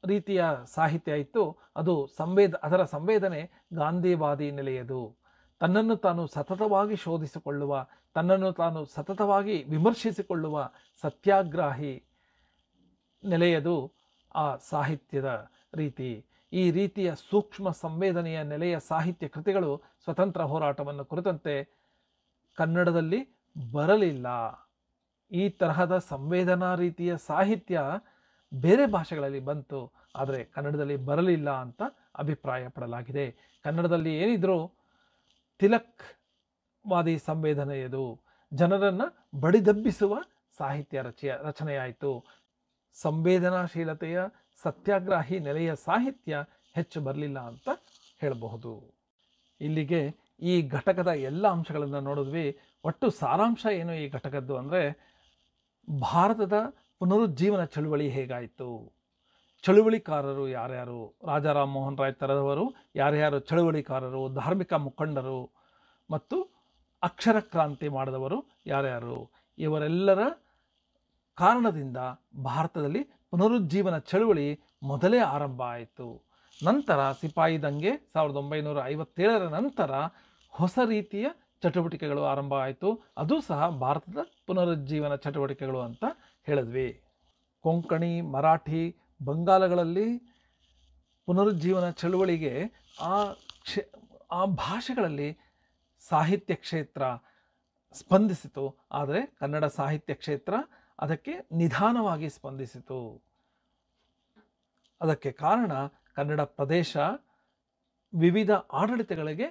ರೀತಿಯ ಸಾಹಿತ್ಯ ಇತ್ತು, ಅದು ಅದರ ಸಂವೇದನೆ ಗಾಂಧಿವಾದಿ ನೆಲೆಯದು. ತನ್ನನ್ನು ತಾನು ಸತತವಾಗಿ ಶೋಧಿಸಿಕೊಳ್ಳುವ, ತನ್ನನ್ನು ತಾನು ಸತತವಾಗಿ ವಿಮರ್ಶಿಸಿಕೊಳ್ಳುವ ಸತ್ಯಾಗ್ರಾಹಿ ನೆಲೆಯದು ಆ ಸಾಹಿತ್ಯದ ರೀತಿ. ಈ ರೀತಿಯ ಸೂಕ್ಷ್ಮ ಸಂವೇದನೆಯ ನೆಲೆಯ ಸಾಹಿತ್ಯ ಕೃತಿಗಳು ಸ್ವತಂತ್ರ ಹೋರಾಟವನ್ನು ಕುರಿತಂತೆ ಕನ್ನಡದಲ್ಲಿ ಬರಲಿಲ್ಲ. ಈ ತರಹದ ಸಂವೇದನಾ ರೀತಿಯ ಸಾಹಿತ್ಯ ಬೇರೆ ಭಾಷೆಗಳಲ್ಲಿ ಬಂತು, ಆದರೆ ಕನ್ನಡದಲ್ಲಿ ಬರಲಿಲ್ಲ ಅಂತ ಅಭಿಪ್ರಾಯ ಪಡಲಾಗಿದೆ. ಕನ್ನಡದಲ್ಲಿ ಏನಿದ್ರು ತಿಲಕ್ವಾದಿ ಸಂವೇದನೆಯದು, ಜನರನ್ನು ಬಡಿದೆಬ್ಬಿಸುವ ಸಾಹಿತ್ಯ ರಚನೆಯಾಯಿತು. ಸಂವೇದನಾಶೀಲತೆಯ ಸತ್ಯಾಗ್ರಾಹಿ ನೆಲೆಯ ಸಾಹಿತ್ಯ ಹೆಚ್ಚು ಬರಲಿಲ್ಲ ಅಂತ ಹೇಳಬಹುದು. ಇಲ್ಲಿಗೆ ಈ ಘಟಕದ ಎಲ್ಲ ಅಂಶಗಳನ್ನು ನೋಡಿದ್ವಿ. ಒಟ್ಟು ಸಾರಾಂಶ ಏನು ಈ ಘಟಕದ್ದು ಅಂದರೆ, ಭಾರತದ ಪುನರುಜ್ಜೀವನ ಚಳುವಳಿ ಹೇಗಾಯಿತು, ಚಳುವಳಿಕಾರರು ಯಾರ್ಯಾರು, ರಾಜಾ ರಾಮ್ ಮೋಹನ್ ರಾಯ್ ತರದವರು ಯಾರ್ಯಾರು ಚಳುವಳಿಕಾರರು, ಧಾರ್ಮಿಕ ಮುಖಂಡರು ಮತ್ತು ಅಕ್ಷರ ಕ್ರಾಂತಿ ಮಾಡಿದವರು ಯಾರ್ಯಾರು, ಇವರೆಲ್ಲರ ಕಾರಣದಿಂದ ಭಾರತದಲ್ಲಿ ಪುನರುಜ್ಜೀವನ ಚಳುವಳಿ ಮೊದಲೇ ಆರಂಭ ಆಯಿತು. ನಂತರ ಸಿಪಾಯಿ ದಂಗೆ 1957ರ ನಂತರ ಹೊಸ ರೀತಿಯ ಚಟುವಟಿಕೆಗಳು ಆರಂಭ ಆಯಿತು. ಅದು ಸಹ ಭಾರತದ ಪುನರುಜ್ಜೀವನ ಚಟುವಟಿಕೆಗಳು ಅಂತ ಹೇಳಿದ್ವಿ. ಕೊಂಕಣಿ, ಮರಾಠಿ, ಬಂಗಾಲಗಳಲ್ಲಿ ಪುನರುಜ್ಜೀವನ ಚಳುವಳಿಗೆ ಆ ಭಾಷೆಗಳಲ್ಲಿ ಸಾಹಿತ್ಯ ಕ್ಷೇತ್ರ ಸ್ಪಂದಿಸಿತು. ಆದರೆ ಕನ್ನಡ ಸಾಹಿತ್ಯ ಕ್ಷೇತ್ರ ಅದಕ್ಕೆ ನಿಧಾನವಾಗಿ ಸ್ಪಂದಿಸಿತು. ಅದಕ್ಕೆ ಕಾರಣ ಕನ್ನಡ ಪ್ರದೇಶ ವಿವಿಧ ಆಡಳಿತಗಳಿಗೆ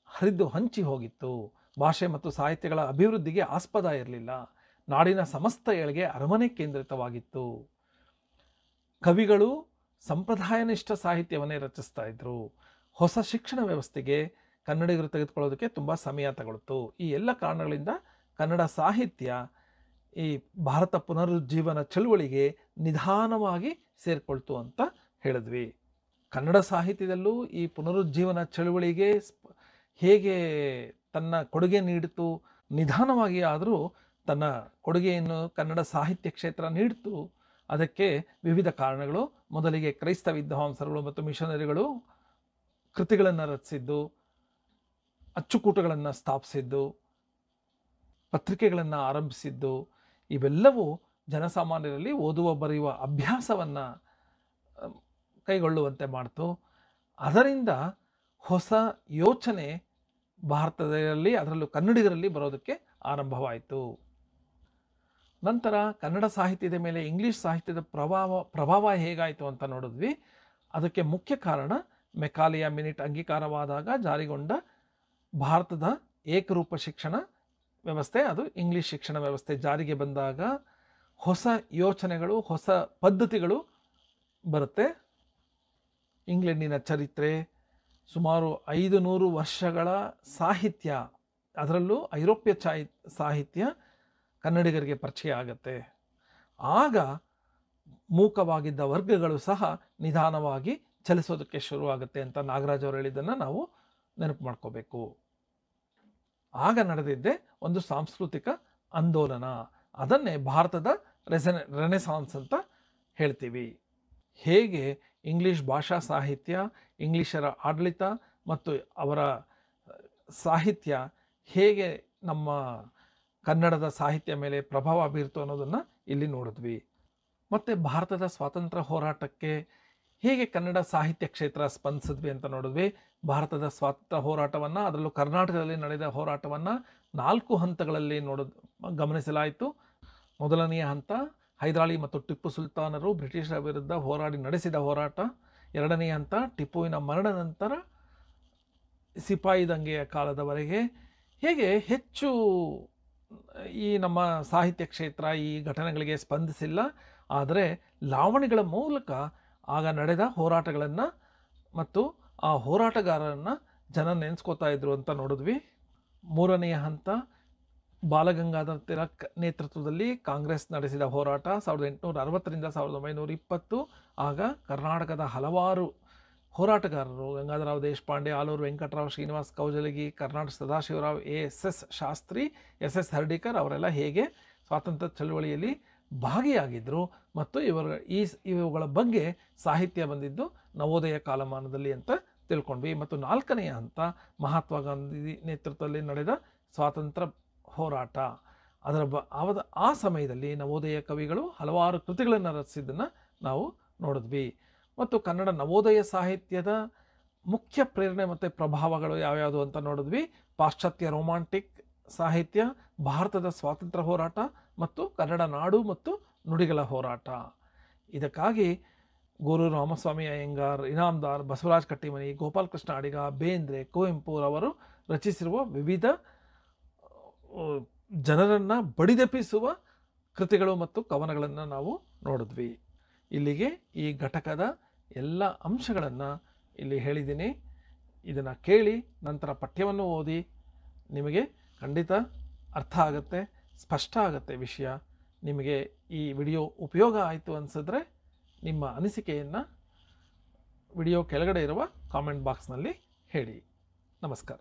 ಹರಿದು ಹಂಚಿ ಹೋಗಿತ್ತು. ಭಾಷೆ ಮತ್ತು ಸಾಹಿತ್ಯಗಳ ಅಭಿವೃದ್ಧಿಗೆ ಆಸ್ಪದ ಇರಲಿಲ್ಲ. ನಾಡಿನ ಸಮಸ್ತ ಏಳಿಗೆ ಅರಮನೆ ಕೇಂದ್ರಿತವಾಗಿತ್ತು. ಕವಿಗಳು ಸಂಪ್ರದಾಯನಿಷ್ಠ ಸಾಹಿತ್ಯವನ್ನೇ ರಚಿಸ್ತಾ ಇದ್ರು. ಹೊಸ ಶಿಕ್ಷಣ ವ್ಯವಸ್ಥೆಗೆ ಕನ್ನಡಿಗರು ತೆಗೆದುಕೊಳ್ಳೋದಕ್ಕೆ ತುಂಬ ಸಮಯ ತಗೊಳ್ತು. ಈ ಎಲ್ಲ ಕಾರಣಗಳಿಂದ ಕನ್ನಡ ಸಾಹಿತ್ಯ ಈ ಭಾರತ ಪುನರುಜ್ಜೀವನ ಚಳುವಳಿಗೆ ನಿಧಾನವಾಗಿ ಸೇರಿಕೊಳ್ತು ಅಂತ ಹೇಳಿದ್ವಿ. ಕನ್ನಡ ಸಾಹಿತ್ಯದಲ್ಲೂ ಈ ಪುನರುಜ್ಜೀವನ ಚಳುವಳಿಗೆ ಹೇಗೆ ತನ್ನ ಕೊಡುಗೆ ನೀಡಿತು, ನಿಧಾನವಾಗಿ ಆದರೂ ತನ್ನ ಕೊಡುಗೆಯನ್ನು ಕನ್ನಡ ಸಾಹಿತ್ಯ ಕ್ಷೇತ್ರ ನೀಡಿತು. ಅದಕ್ಕೆ ವಿವಿಧ ಕಾರಣಗಳು. ಮೊದಲಿಗೆ ಕ್ರೈಸ್ತ ವಿದ್ವಾಂಸರುಗಳು ಮತ್ತು ಮಿಷನರಿಗಳು ಕೃತಿಗಳನ್ನು ರಚಿಸಿದ್ದು, ಅಚ್ಚುಕೂಟಗಳನ್ನು ಸ್ಥಾಪಿಸಿದ್ದು, ಪತ್ರಿಕೆಗಳನ್ನು ಆರಂಭಿಸಿದ್ದು, ಇವೆಲ್ಲವೂ ಜನಸಾಮಾನ್ಯರಲ್ಲಿ ಓದುವ ಬರೆಯುವ ಅಭ್ಯಾಸವನ್ನು ಕೈಗೊಳ್ಳುವಂತೆ ಮಾಡ್ತು. ಅದರಿಂದ ಹೊಸ ಯೋಚನೆ ಭಾರತದಲ್ಲಿ, ಅದರಲ್ಲೂ ಕನ್ನಡಿಗರಲ್ಲಿ ಬರೋದಕ್ಕೆ ಆರಂಭವಾಯಿತು. ನಂತರ ಕನ್ನಡ ಸಾಹಿತ್ಯದ ಮೇಲೆ ಇಂಗ್ಲೀಷ್ ಸಾಹಿತ್ಯದ ಪ್ರಭಾವ ಹೇಗಾಯಿತು ಅಂತ ನೋಡಿದ್ವಿ. ಅದಕ್ಕೆ ಮುಖ್ಯ ಕಾರಣ ಮೆಕಾಲೆಯ ಮಿನಿಟ್ ಅಂಗೀಕಾರವಾದಾಗ ಜಾರಿಗೊಂಡ ಭಾರತದ ಏಕರೂಪ ಶಿಕ್ಷಣ ವ್ಯವಸ್ಥೆ, ಅದು ಇಂಗ್ಲೀಷ್ ಶಿಕ್ಷಣ ವ್ಯವಸ್ಥೆ ಜಾರಿಗೆ ಬಂದಾಗ ಹೊಸ ಯೋಚನೆಗಳು, ಹೊಸ ಪದ್ಧತಿಗಳು ಬರುತ್ತೆ. ಇಂಗ್ಲೆಂಡಿನ ಚರಿತ್ರೆ, ಸುಮಾರು 500 ವರ್ಷಗಳ ಸಾಹಿತ್ಯ ಅದರಲ್ಲೂ ಐರೋಪ್ಯ ಸಾಹಿತ್ಯ ಕನ್ನಡಿಗರಿಗೆ ಪರಿಚಯ ಆಗತ್ತೆ. ಆಗ ಮೂಕವಾಗಿದ್ದ ವರ್ಗಗಳು ಸಹ ನಿಧಾನವಾಗಿ ಚಲಿಸೋದಕ್ಕೆ ಶುರುವಾಗುತ್ತೆ ಅಂತ ನಾಗರಾಜ್ ಅವರು ಹೇಳಿದ್ದನ್ನು ನಾವು ನೆನಪು ಮಾಡ್ಕೋಬೇಕು. ಆಗ ನಡೆದಿದ್ದೇ ಒಂದು ಸಾಂಸ್ಕೃತಿಕ ಆಂದೋಲನ. ಅದನ್ನೇ ಭಾರತದ ರೆನೆಸಾನ್ಸ್ ಅಂತ ಹೇಳ್ತೀವಿ. ಹೇಗೆ ಇಂಗ್ಲಿಷ್ ಭಾಷಾ ಸಾಹಿತ್ಯ, ಇಂಗ್ಲಿಷರ ಆಡಳಿತ ಮತ್ತು ಅವರ ಸಾಹಿತ್ಯ ಹೇಗೆ ನಮ್ಮ ಕನ್ನಡದ ಸಾಹಿತ್ಯ ಮೇಲೆ ಪ್ರಭಾವ ಬೀರ್ತು ಅನ್ನೋದನ್ನು ಇಲ್ಲಿ ನೋಡಿದ್ವಿ. ಮತ್ತು ಭಾರತದ ಸ್ವಾತಂತ್ರ್ಯ ಹೋರಾಟಕ್ಕೆ ಹೇಗೆ ಕನ್ನಡ ಸಾಹಿತ್ಯ ಕ್ಷೇತ್ರ ಸ್ಪಂದಿಸಿದ್ವಿ ಅಂತ ನೋಡಿದ್ವಿ. ಭಾರತದ ಸ್ವಾತಂತ್ರ್ಯ ಹೋರಾಟವನ್ನು, ಅದರಲ್ಲೂ ಕರ್ನಾಟಕದಲ್ಲಿ ನಡೆದ ಹೋರಾಟವನ್ನು 4 ಹಂತಗಳಲ್ಲಿ ಗಮನಿಸಲಾಯಿತು. ಮೊದಲನೆಯ ಹಂತ ಹೈದರಾಲಿ ಮತ್ತು ಟಿಪ್ಪು ಸುಲ್ತಾನರು ಬ್ರಿಟಿಷರ ವಿರುದ್ಧ ನಡೆಸಿದ ಹೋರಾಟ. ಎರಡನೆಯ ಹಂತ ಟಿಪ್ಪುವಿನ ಮರಣ ನಂತರ ಸಿಪಾಯಿ ದಂಗೆಯ ಕಾಲದವರೆಗೆ ಹೇಗೆ ಹೆಚ್ಚು ಈ ನಮ್ಮ ಸಾಹಿತ್ಯ ಕ್ಷೇತ್ರ ಈ ಘಟನೆಗಳಿಗೆ ಸ್ಪಂದಿಸಿಲ್ಲ, ಆದರೆ ಲಾವಣಿಗಳ ಮೂಲಕ ಆಗ ನಡೆದ ಹೋರಾಟಗಳನ್ನು ಮತ್ತು ಆ ಹೋರಾಟಗಾರರನ್ನು ಜನ ನೆನೆಸ್ಕೋತಾ ಇದ್ರು ಅಂತ ನೋಡಿದ್ವಿ. ಮೂರನೆಯ ಹಂತ ಬಾಲಗಂಗಾಧರ ತಿಲಕ್ ನೇತೃತ್ವದಲ್ಲಿ ಕಾಂಗ್ರೆಸ್ ನಡೆಸಿದ ಹೋರಾಟ 1860ರಿಂದ 1920. ಆಗ ಕರ್ನಾಟಕದ ಹಲವಾರು ಹೋರಾಟಗಾರರು, ಗಂಗಾಧರರಾವ್ ದೇಶಪಾಂಡೆ, ಆಲೂರು ವೆಂಕಟರಾವ್, ಶ್ರೀನಿವಾಸ್ ಕೌಜಲಗಿ, ಕರ್ನಾಟಕ ಸದಾಶಿವರಾವ್, ASS ಶಾಸ್ತ್ರಿ, SS ಹರ್ಡಿಕರ್ ಅವರೆಲ್ಲ ಹೇಗೆ ಸ್ವಾತಂತ್ರ್ಯ ಚಳುವಳಿಯಲ್ಲಿ ಭಾಗಿಯಾಗಿದ್ದರು ಮತ್ತು ಇವುಗಳ ಬಗ್ಗೆ ಸಾಹಿತ್ಯ ಬಂದಿದ್ದು ನವೋದಯ ಕಾಲಮಾನದಲ್ಲಿ ಅಂತ ತಿಳ್ಕೊಂಡ್ವಿ. ಮತ್ತು 4ನೆಯ ಹಂತ ಮಹಾತ್ಮ ಗಾಂಧಿ ನೇತೃತ್ವದಲ್ಲಿ ನಡೆದ ಸ್ವಾತಂತ್ರ್ಯ ಹೋರಾಟ. ಆ ಸಮಯದಲ್ಲಿ ನವೋದಯ ಕವಿಗಳು ಹಲವಾರು ಕೃತಿಗಳನ್ನು ರಚಿಸಿದ್ದನ್ನು ನಾವು ನೋಡಿದ್ವಿ. ಮತ್ತು ಕನ್ನಡ ನವೋದಯ ಸಾಹಿತ್ಯದ ಮುಖ್ಯ ಪ್ರೇರಣೆ ಮತ್ತು ಪ್ರಭಾವಗಳು ಯಾವ್ಯಾವುದು ಅಂತ ನೋಡಿದ್ವಿ. ಪಾಶ್ಚಾತ್ಯ ರೊಮ್ಯಾಂಟಿಕ್ ಸಾಹಿತ್ಯ, ಭಾರತದ ಸ್ವಾತಂತ್ರ್ಯ ಹೋರಾಟ ಮತ್ತು ಕನ್ನಡ ನಾಡು ಮತ್ತು ನುಡಿಗಳ ಹೋರಾಟ. ಇದಕ್ಕಾಗಿ ಗೋರು ರಾಮಸ್ವಾಮಿ ಅಯ್ಯಂಗಾರ್, ಇನಾಮದಾರ್, ಬಸವರಾಜ ಕಟ್ಟಿಮನಿ, ಗೋಪಾಲಕೃಷ್ಣ ಅಡಿಗ, ಬೇಂದ್ರೆ, ಕುವೆಂಪು ಅವರು ರಚಿಸಿರುವ ವಿವಿಧ ಜನರನ್ನು ಬಡಿದೆಪ್ಪಿಸುವ ಕೃತಿಗಳು ಮತ್ತು ಕವನಗಳನ್ನು ನಾವು ನೋಡಿದ್ವಿ. ಇಲ್ಲಿಗೆ ಈ ಘಟಕದ ಎಲ್ಲ ಅಂಶಗಳನ್ನು ಇಲ್ಲಿ ಹೇಳಿದ್ದೀನಿ. ಇದನ್ನು ಕೇಳಿ ನಂತರ ಪಠ್ಯವನ್ನು ಓದಿ. ನಿಮಗೆ ಖಂಡಿತ ಅರ್ಥ ಆಗುತ್ತೆ, ಸ್ಪಷ್ಟ ಆಗುತ್ತೆ ವಿಷಯ. ನಿಮಗೆ ಈ ವಿಡಿಯೋ ಉಪಯೋಗ ಆಯಿತು ಅನಿಸಿದ್ರೆ ನಿಮ್ಮ ಅನಿಸಿಕೆಯನ್ನು ವಿಡಿಯೋ ಕೆಳಗಡೆ ಇರುವ ಕಾಮೆಂಟ್ ಬಾಕ್ಸ್ನಲ್ಲಿ ಹೇಳಿ. ನಮಸ್ಕಾರ.